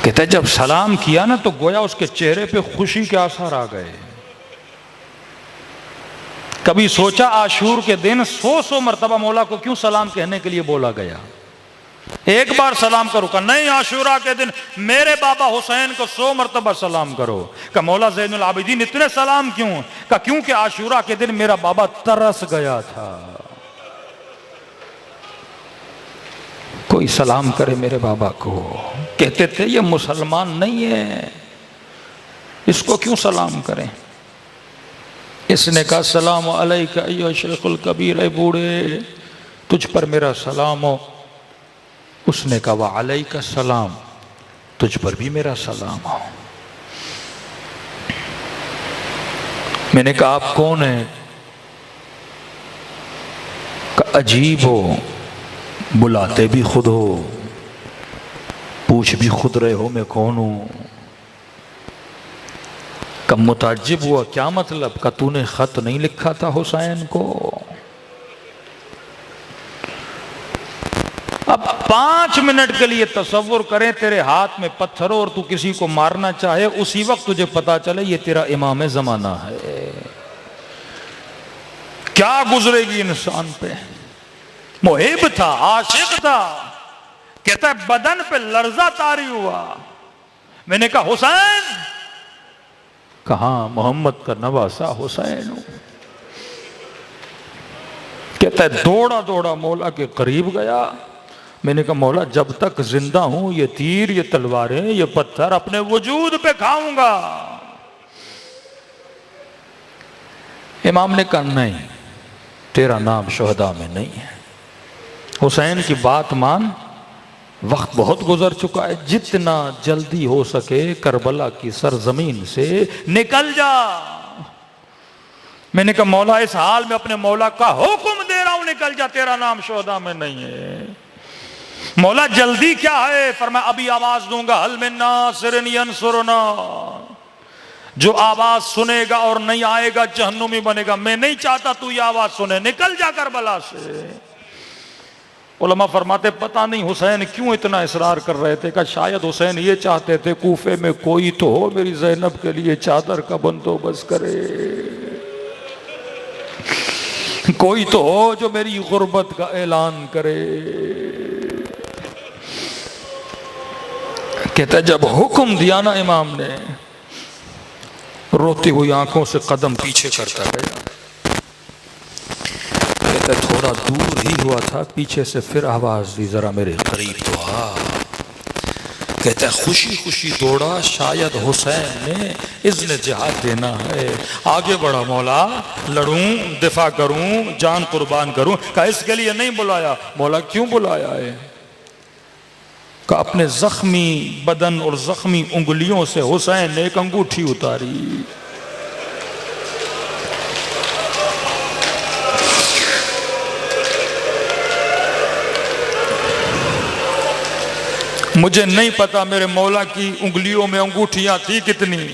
کہتے جب سلام کیا نا تو گویا اس کے چہرے پہ خوشی کے آثار آ گئے۔ کبھی سوچا عاشور کے دن 100 مرتبہ مولا کو کیوں سلام کہنے کے لیے بولا گیا؟ ایک بار سلام کرو کہ نہیں، عاشورہ کے دن میرے بابا حسین کو 100 مرتبہ سلام کرو۔ کہ مولا زین العابدین اتنے سلام کیوں؟ کہ کیونکہ عاشورہ کے دن میرا بابا ترس گیا تھا، کوئی سلام کرے میرے بابا کو۔ کہتے تھے یہ مسلمان نہیں ہے، اس کو کیوں سلام کریں؟ اس نے کہا السلام علیکہ ایھا شیخ الکبیر، اے بوڑھے تجھ پر میرا سلام ہو۔ اس نے کہا وعلیکہ السلام، تجھ پر بھی میرا سلام ہو۔ میں نے کہا آپ کون ہیں؟ کہ عجیب ہو، بلاتے بھی خود ہو، پوچھ بھی خود رہے ہو میں کون ہوں۔ کہ متعجب ہوا، کیا مطلب؟ کہ تو نے خط نہیں لکھا تھا حسین کو؟ اب 5 منٹ کے لیے تصور کریں تیرے ہاتھ میں پتھر ہو اور تو کسی کو مارنا چاہے، اسی وقت تجھے پتا چلے یہ تیرا امام زمانہ ہے، کیا گزرے گی انسان پہ؟ محب تھا، عاشق تھا، کہتا ہے بدن پہ لرزہ طاری ہوا۔ میں نے کہا حسین؟ کہاں محمد کا نواسا حسین ہوں۔ کہتا ہے دوڑا دوڑا مولا کے قریب گیا۔ میں نے کہا مولا جب تک زندہ ہوں یہ تیر، یہ تلواریں، یہ پتھر اپنے وجود پہ کھاؤں گا۔ امام نے کہا نہیں، تیرا نام شہداء میں نہیں ہے، حسین کی بات مان، وقت بہت گزر چکا ہے، جتنا جلدی ہو سکے کربلا کی سرزمین سے نکل جا۔ میں نے کہا مولا اس حال میں اپنے مولا کا حکم دے رہا ہوں نکل جا، تیرا نام شہداء میں نہیں ہے۔ مولا جلدی کیا ہے؟ فرمایا ابھی آواز دوں گا حل من ناصر ینصرنا، جو آواز سنے گا اور نہیں آئے گا جہنمی بنے گا۔ میں نہیں چاہتا تو یہ آواز سنے، نکل جا کربلا سے۔ علماء فرماتے پتہ نہیں حسین کیوں اتنا اصرار کر رہے تھے، کہ شاید حسین یہ چاہتے تھے کوفے میں کوئی تو ہو میری زینب کے لیے چادر کا بندوبست کرے، کوئی تو ہو جو میری غربت کا اعلان کرے۔ کہتا ہے جب حکم دیا نا امام نے، روتی ہوئی آنکھوں سے قدم پیچھے کرتا گیا۔ کہتا ہے تھوڑا دور ہی ہوا تھا، پیچھے سے پھر آواز دی ذرا میرے قریب تو آ۔ کہتا ہے خوشی خوشی دوڑا، شاید حسین نے اذن جہاد دینا ہے۔ آگے بڑھا مولا، لڑوں، دفاع کروں، جان قربان کروں۔ کہا اس کے لیے نہیں بلایا۔ مولا کیوں بلایا ہے؟ کہ اپنے زخمی بدن اور زخمی انگلیوں سے حسین نے ایک انگوٹھی اتاری۔ مجھے نہیں پتا میرے مولا کی انگلیوں میں انگوٹھیاں تھی کتنی،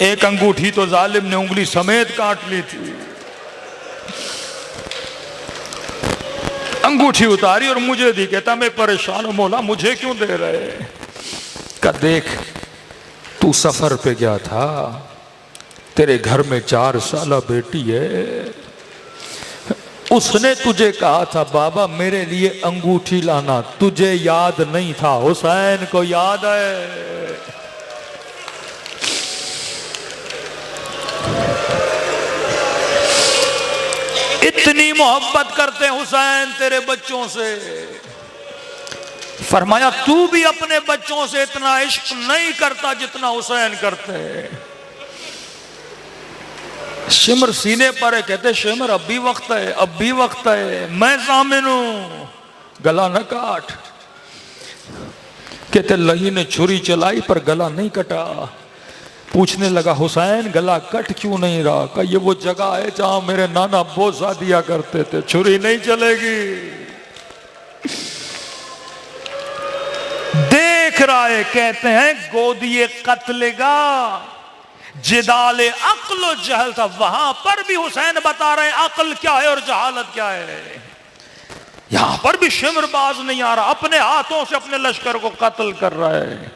ایک انگوٹھی تو ظالم نے انگلی سمیت کاٹ لی تھی۔ انگوٹھی اتاری اور مجھے دی، کہتا میں پریشان ہوں مولا مجھے کیوں دے رہے؟ کہ دیکھ تو سفر پہ گیا تھا، تیرے گھر میں 4 سالہ بیٹی ہے، اس نے تجھے کہا تھا بابا میرے لیے انگوٹھی لانا، تجھے یاد نہیں تھا، حسین کو یاد ہے۔ اتنی محبت کرتے حسین تیرے بچوں سے۔ فرمایا تو بھی اپنے بچوں سے اتنا عشق نہیں کرتا جتنا حسین کرتے۔ شمر سینے پر ہے، کہتے شمر اب بھی وقت ہے، اب بھی وقت ہے، میں ضامن ہوں، گلا نہ کاٹ۔ کہتے لہی نے چھری چلائی پر گلا نہیں کٹا۔ پوچھنے لگا حسین گلا کٹ کیوں نہیں رہا؟ کہ یہ وہ جگہ ہے جہاں میرے نانا بوسہ دیا کرتے تھے، چھری نہیں چلے گی۔ دیکھ رہا ہے، کہتے ہیں گودی قتل گاہ جدال عقل و جہل تھا، وہاں پر بھی حسین بتا رہے ہیں عقل کیا ہے اور جہالت کیا ہے۔ یہاں پر بھی شمر باز نہیں آ رہا، اپنے ہاتھوں سے اپنے لشکر کو قتل کر رہا ہے۔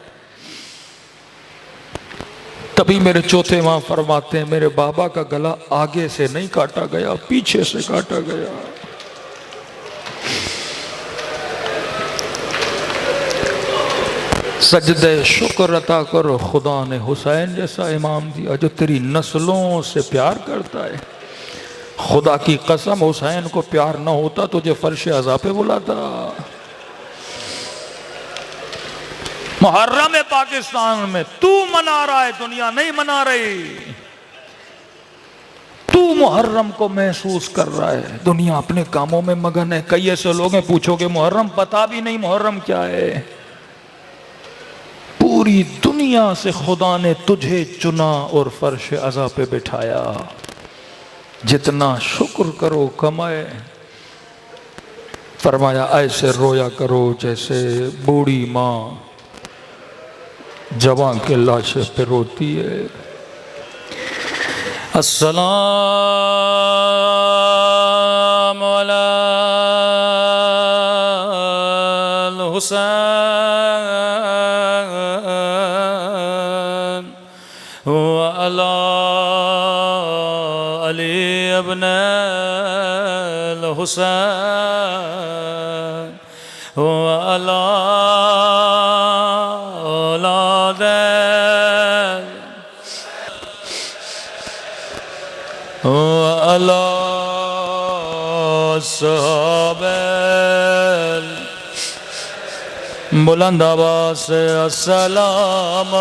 تبھی میرے چوتھے امام فرماتے ہیں میرے بابا کا گلا آگے سے نہیں کاٹا گیا، پیچھے سے کاٹا گیا۔ سجدہ شکر عطا کرو، خدا نے حسین جیسا امام دیا جو تیری نسلوں سے پیار کرتا ہے۔ خدا کی قسم حسین کو پیار نہ ہوتا تجھے فرش عزا پہ بلاتا۔ محرم پاکستان میں تو منا رہا ہے، دنیا نہیں منا رہی۔ تو محرم کو محسوس کر رہا ہے، دنیا اپنے کاموں میں مگن ہے۔ کئی ایسے لوگ ہیں پوچھو کہ محرم پتا بھی نہیں محرم کیا ہے۔ پوری دنیا سے خدا نے تجھے چنا اور فرش عزا پہ بٹھایا۔ جتنا شکر کرو کمائے۔ فرمایا ایسے رویا کرو جیسے بوڑھی ماں جوان کے لاشے پہ روتی ہے۔ السلام علی الحسین وعلی علی ابن الحسین وعلی اولاد وعلی صحابہ۔ بلند آواز سے السلام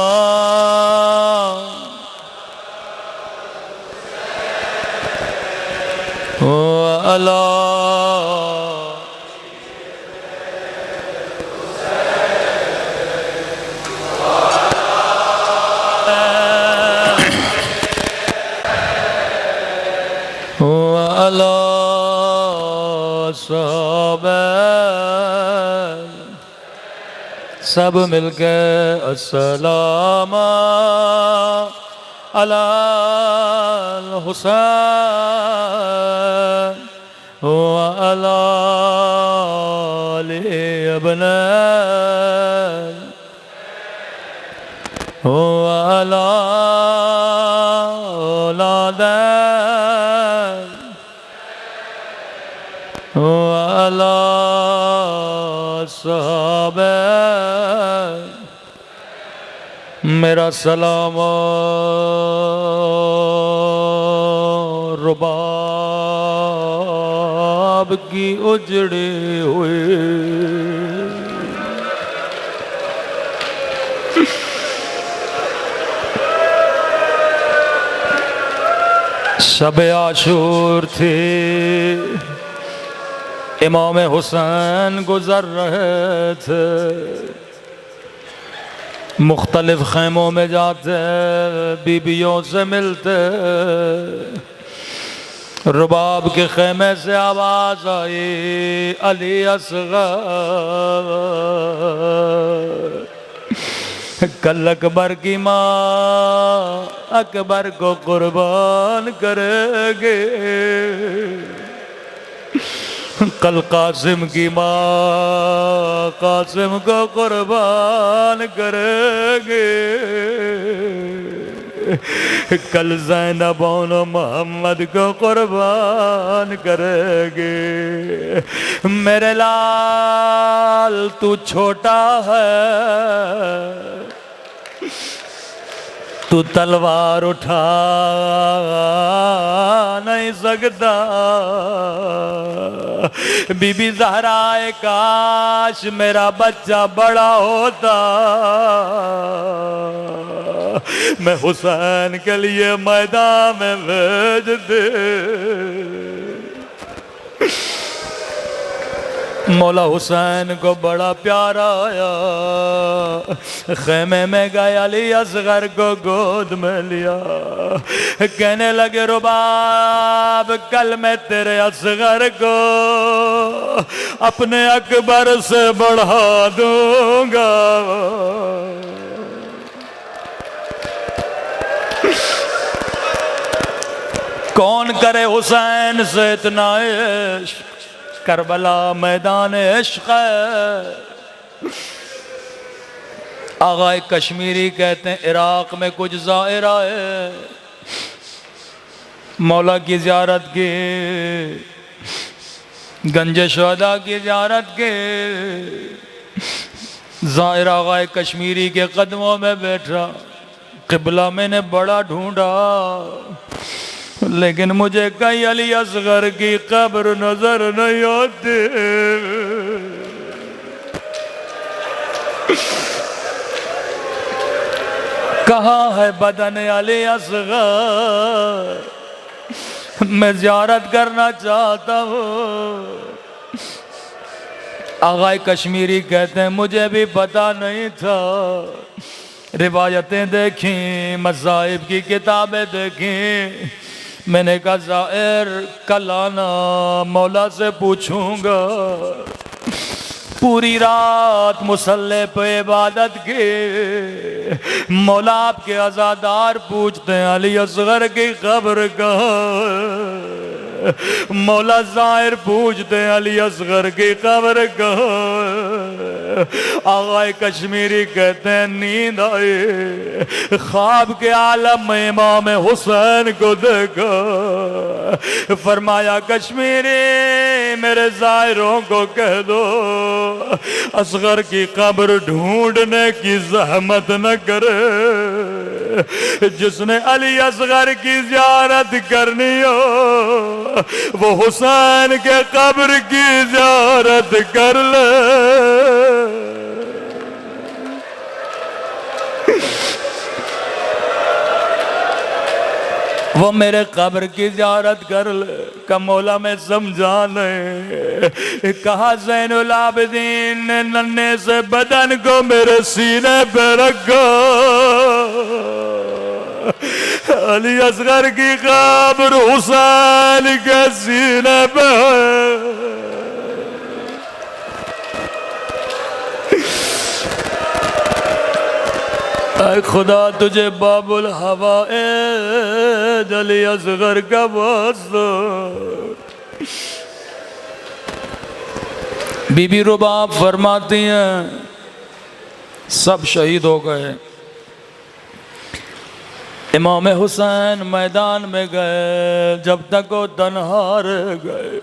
وعلی وعلی صحابہ۔ سب مل کے السلام علی الحسین وعلی علی ابن وعلی اولاد وعلی صحابہ۔ میرا سلام رباب کی اجڑے ہوئے شب عاشور تھی، امام حسین گزر رہے تھے، مختلف خیموں میں جاتے بیویوں سے ملتے۔ رباب کے خیمے سے آواز آئی علی اصغر، کل اکبر کی ماں اکبر کو قربان کرے گے، کل قاسم کی ماں قاسم کو قربان کرے گے، کل زینب اور محمد کو قربان کرے گے۔ میرے لال تو چھوٹا ہے، تو تلوار اٹھا نہیں سکتا۔ بی بی زہرا کاش میرا بچہ بڑا ہوتا، میں حسین کے لیے میدان میں بھیج دے۔ مولا حسین کو بڑا پیارا آیا، خیمے میں گئے، علی اصغر کو گود میں لیا، کہنے لگے رباب کل میں تیرے اصغر کو اپنے اکبر سے بڑھا دوں گا۔ کون کرے حسین سے اتنا عشق، کربلا میدان عشق ہے۔ آغائے کشمیری کہتے ہیں عراق میں کچھ زائر آئے، مولا کی زیارت کی، گنج شہداء کی زیارت کے، زائر آغائے کشمیری کے قدموں میں بیٹھا، قبلہ میں نے بڑا ڈھونڈا لیکن مجھے کہیں علی اصغر کی قبر نظر نہیں آتی۔ کہاں ہے بدن علی اصغر، میں زیارت کرنا چاہتا ہوں۔ آغائے کشمیری کہتے ہیں مجھے بھی پتا نہیں تھا، روایتیں دیکھیں، مذاہب کی کتابیں دیکھیں، میں نے کہا زائر کل آنا، مولا سے پوچھوں گا۔ پوری رات مصلی پہ عبادت کی، مولا آپ کے عزادار پوچھتے ہیں علی اصغر کی قبر کہاں؟ مولا زائر پوچھتے ہیں علی اصغر کی قبر کہاں؟ آغائے کشمیری کہتے ہیں نیند آئی، خواب کے عالم میں امام حسین کو دیکھا، فرمایا کشمیری میرے زائروں کو کہہ دو اصغر کی قبر ڈھونڈنے کی زحمت نہ کرے، جس نے علی اصغر کی زیارت کرنی ہو وہ حسین کے قبر کی زیارت کر لے۔ وہ میرے قبر کی زیارت کر لے۔ کہ مولا میں سمجھا نہیں، کہا زین العابدین نے ننھے سے بدن کو میرے سینے پہ رکھا، علی اصغر کی قبر حسین کے سینے پہ ہے۔ اے خدا تجھے باب الحوائج علی اصغر کا واسطہ۔ بی بی رباب فرماتی ہیں سب شہید ہو گئے، امام حسین میدان میں گئے، جب تک وہ تنہا رہ گئے،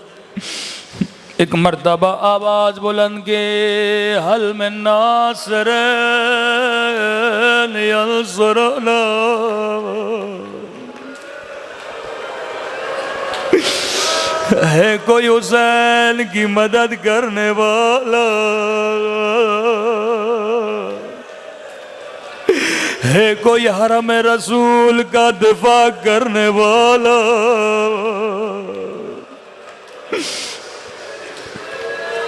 ایک مرتبہ آواز بلند کی، حل من ناصر ینصرنا، ہے کوئی حسین کی مدد کرنے والا، ہے کوئی حرم رسول کا دفاع کرنے والا۔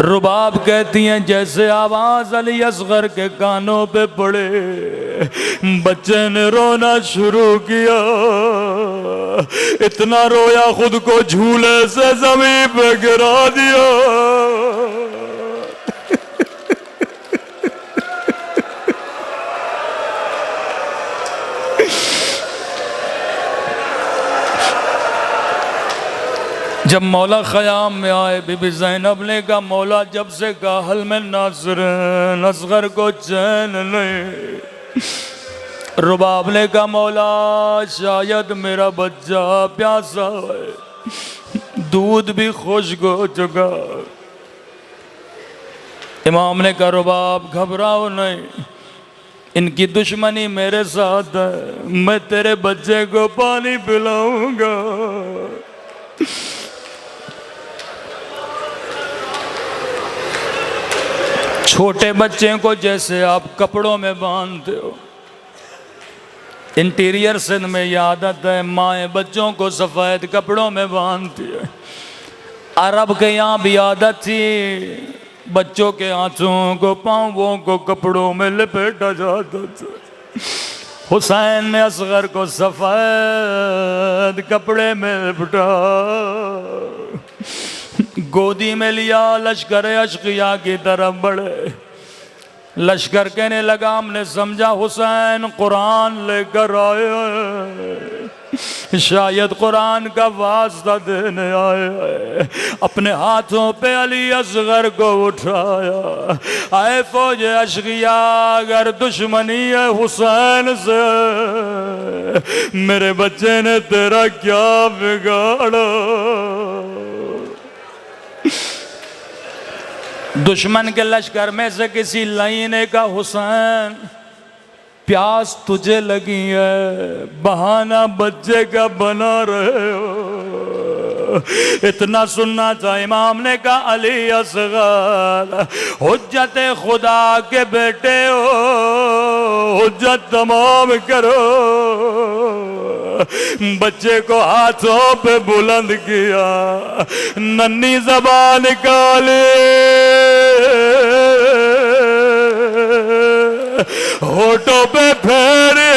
رباب کہتی ہیں جیسے آواز علی اصغر کے کانوں پہ پڑے، بچے نے رونا شروع کیا، اتنا رویا خود کو جھولے سے زمین پہ گرا دیا۔ جب مولا خیام میں آئے، بی بی زینب نے کہا مولا جب سے کہا حل من ناصر، اصغر کو چین نہیں۔ رباب نے کہا مولا شاید میرا بچہ پیاسا ہے، دودھ بھی خشک ہو چکا۔ امام نے کہا رباب گھبراؤ نہیں، ان کی دشمنی میرے ساتھ ہے، میں تیرے بچے کو پانی پلاؤں گا۔ چھوٹے بچے کو جیسے آپ کپڑوں میں باندھتے ہو، انٹیریئر سندھ میں یہ عادت ہے، مائیں بچوں کو سفید کپڑوں میں باندھتی ہے۔ عرب کے یہاں بھی عادت تھی، بچوں کے ہاتھوں کو پاؤں کو کپڑوں میں لپیٹا جاتا تھا۔ حسین نے اصغر کو سفید کپڑے میں لپٹا، گودی میں لیا، لشکر اشقیاء کی طرف بڑھے۔ لشکر کہنے لگا ہم نے سمجھا حسین قرآن لے کر آئے، شاید قرآن کا واسطہ دینے آئے، اپنے ہاتھوں پہ علی اصغر کو اٹھایا۔ آئے فوج اشقیا، اگر دشمنی ہے حسین سے، میرے بچے نے تیرا کیا بگاڑا؟ دشمن کے لشکر میں سے کسی لعین نے کہا حسین پیاس تجھے لگی ہے، بہانہ بچے کا بنا رہے ہو۔ اتنا سننا تھا، امام نے کہا علی اصغر حجت خدا کے بیٹے ہو، حجت تمام کرو۔ بچے کو ہاتھوں پہ بلند کیا، ننھی زبان نکالی، ہونٹوں پہ پھیرے،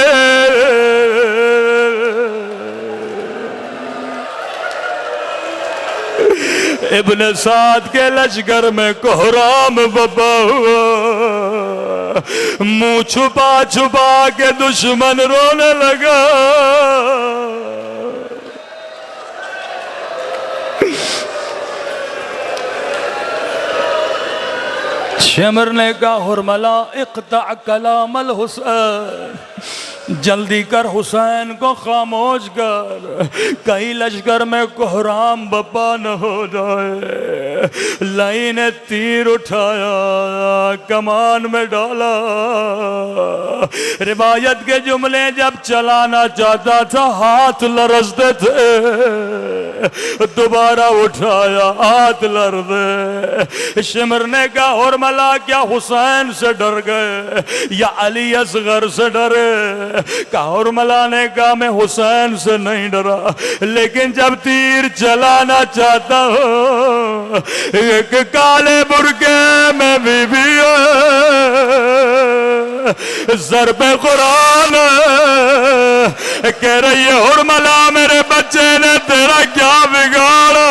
ابن سعد کے لشکر میں کوہرام بپا ہوا، منہ چھپا چھپا کے دشمن رونے لگا۔ شمر نے کہا حرملا اقطع کلام الحسین، جلدی کر حسین کو خاموش کر، کہیں لشکر میں کوہرام بپا نہ ہو جائے۔ لعین نے تیر اٹھایا، کمان میں ڈالا۔ روایت کے جملے جب چلانا چاہتا تھا ہاتھ لرزتے تھے، دوبارہ اٹھایا ہاتھ لرزے۔ شمر نے کہا حرملا کیا حسین سے ڈر گئے یا علی اصغر سے ڈرے؟ حرملا نے کہا میں حسین سے نہیں ڈرا، لیکن جب تیر چلانا چاہتا ہوں ایک کالے برقعے میں بی بی ضرب قرآن کہہ رہی ہے حرملا میرے بچے نے تیرا کیا بگاڑا؟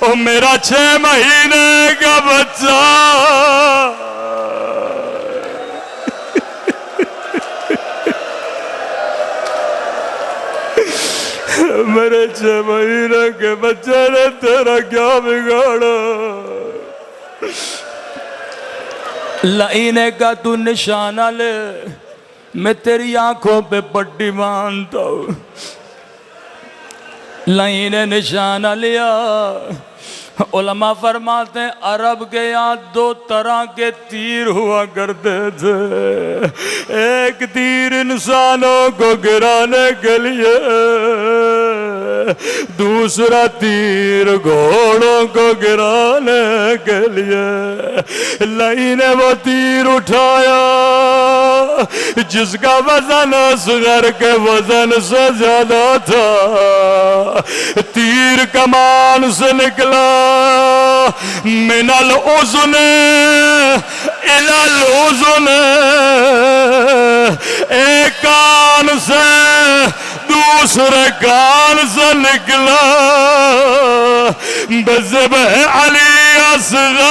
او میرا 6 مہینے کا بچہ، میرے 6 مہینے کے بچے نے تیرا کیا بگاڑا؟ لعین کا تو نشانہ لے، میں تیری آنکھوں پہ پٹی باندھتا ہوں۔ لعین نے نشانہ لیا۔ علماء فرماتے ہیں عرب کے یہاں 2 طرح کے تیر ہوا کرتے تھے، ایک تیر انسانوں کو گرانے کے لیے، دوسرا تیر گھوڑوں کو گرانے کے لیے۔ لعین نے وہ تیر اٹھایا جس کا وزن اصغر کے وزن سے زیادہ تھا، تیر کمان سے نکلا، من الاذن الى الاذن، ایک کان سے دوسرے کان سے نکلا، بذبح علی اصغر۔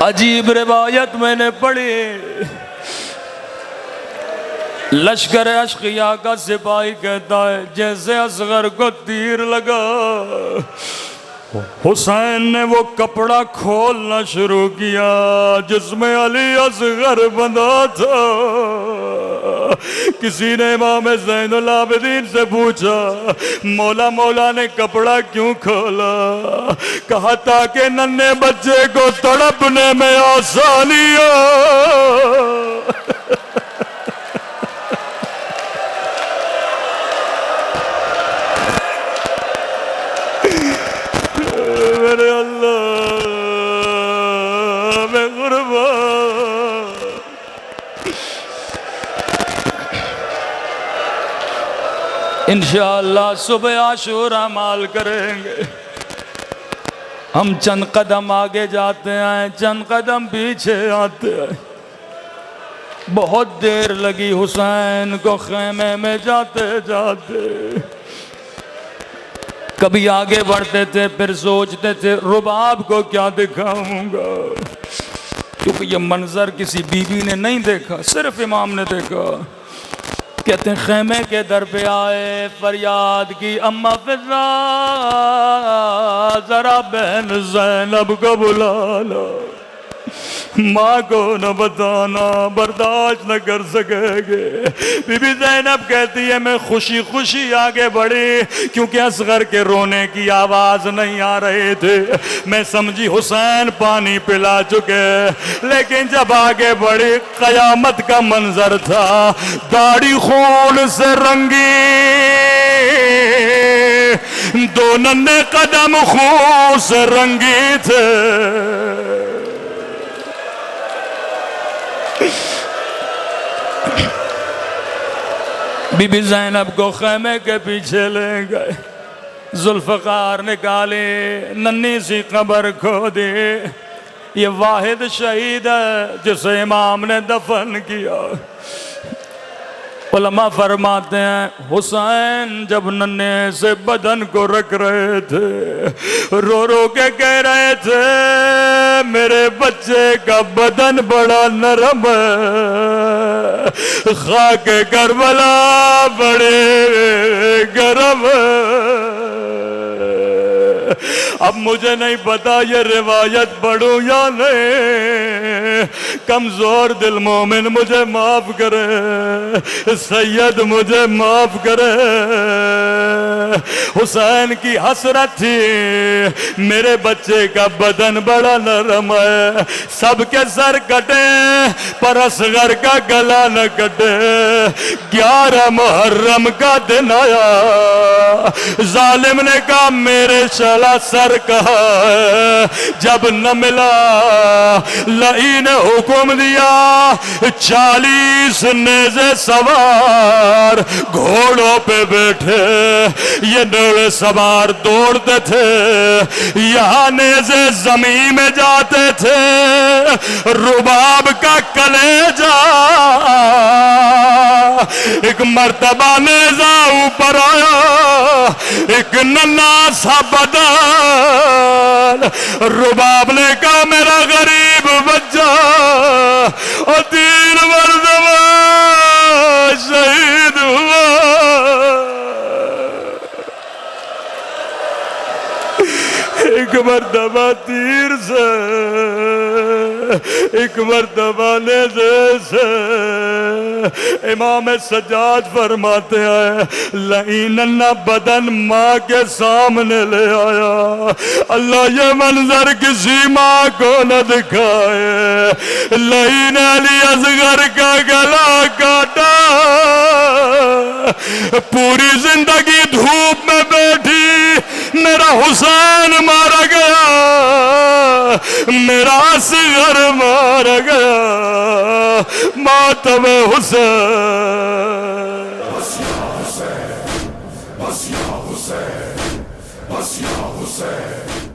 عجیب روایت میں نے پڑھی، لشکر اشقیا کا سپاہی کہتا ہے جیسے اصغر کو تیر لگا، حسین نے وہ کپڑا کھولنا شروع کیا جس میں علی اصغر بندھا تھا۔ کسی نے امام زین العابدین سے پوچھا مولا نے کپڑا کیوں کھولا؟ کہا تاکہ ننھے بچے کو تڑپنے میں آسانی ہو۔ میرے اللہ میں قربان، انشاءاللہ صبح عاشورہ مال کریں گے۔ ہم چند قدم آگے جاتے ہیں، چند قدم پیچھے آتے ہیں۔ بہت دیر لگی حسین کو خیمے میں جاتے جاتے، کبھی آگے بڑھتے تھے پھر سوچتے تھے رباب کو کیا دکھاؤں گا، کیونکہ یہ منظر کسی بی بی نے نہیں دیکھا، صرف امام نے دیکھا۔ کہتے ہیں خیمے کے در پہ آئے، فریاد کی اماں فضا ذرا بہن زینب کو بلا لا، ماں کو نہ بتانا، برداشت نہ کر سکے گے۔ بی بی زینب کہتی ہے میں خوشی خوشی آگے بڑھی، کیونکہ اصغر کے رونے کی آواز نہیں آ رہے تھے، میں سمجھی حسین پانی پلا چکے، لیکن جب آگے بڑھی قیامت کا منظر تھا، داڑھی خون سے رنگی، دو ننھے قدم خون سے رنگی تھے۔ بی بی زینب کو خیمے کے پیچھے لے گئے، ذوالفقار نکالے، ننھی سی قبر کھودی، یہ واحد شہید ہے جسے امام نے دفن کیا۔ علماء فرماتے ہیں حسین جب ننھے سے بدن کو رکھ رہے تھے، رو رو کے کہہ رہے تھے میرے بچے کا بدن بڑا نرم ہے، خاک کربلا بڑے گرم ہے۔ اب مجھے نہیں پتا یہ روایت پڑھوں یا نہیں، کمزور دل مومن مجھے معاف کرے، سید مجھے معاف کرے۔ حسین کی حسرت تھی میرے بچے کا بدن بڑا نرم ہے، سب کے سر کٹے پر اصغر کا گلا نہ کٹے۔ 11 محرم کا دن آیا، ظالم نے کہا میرے شعلہ سر کہا ہے، جب نہ ملا لئی نے حکم دیا 40 نیزے سوار گھوڑوں پہ بیٹھے، یہ نیزے سوار دوڑتے تھے، یہاں نیزے زمین میں جاتے تھے، رباب کا کلیجہ ایک مرتبہ نیزہ اوپر آیا، ایک ننھا سا بدن، رباب نے کہا میرا غریب بچہ، اور 3 مرتبہ شہید ہوا۔ ایک مرتبہ تیر سے، ایک مرتبہ نیزے سے۔ امام سجاد فرماتے ہیں لعینن بدن ماں کے سامنے لے آیا، اللہ یہ منظر کسی ماں کو نہ دکھائے، لعین علی اصغر کا گلا کاٹا، پوری زندگی دھوپ میں بیٹھی، میرا حسین مارا گیا، میرا اصغر مارا گیا، ماتم حسین۔ بس یا حسین، بس یا حسین، بس یا حسین۔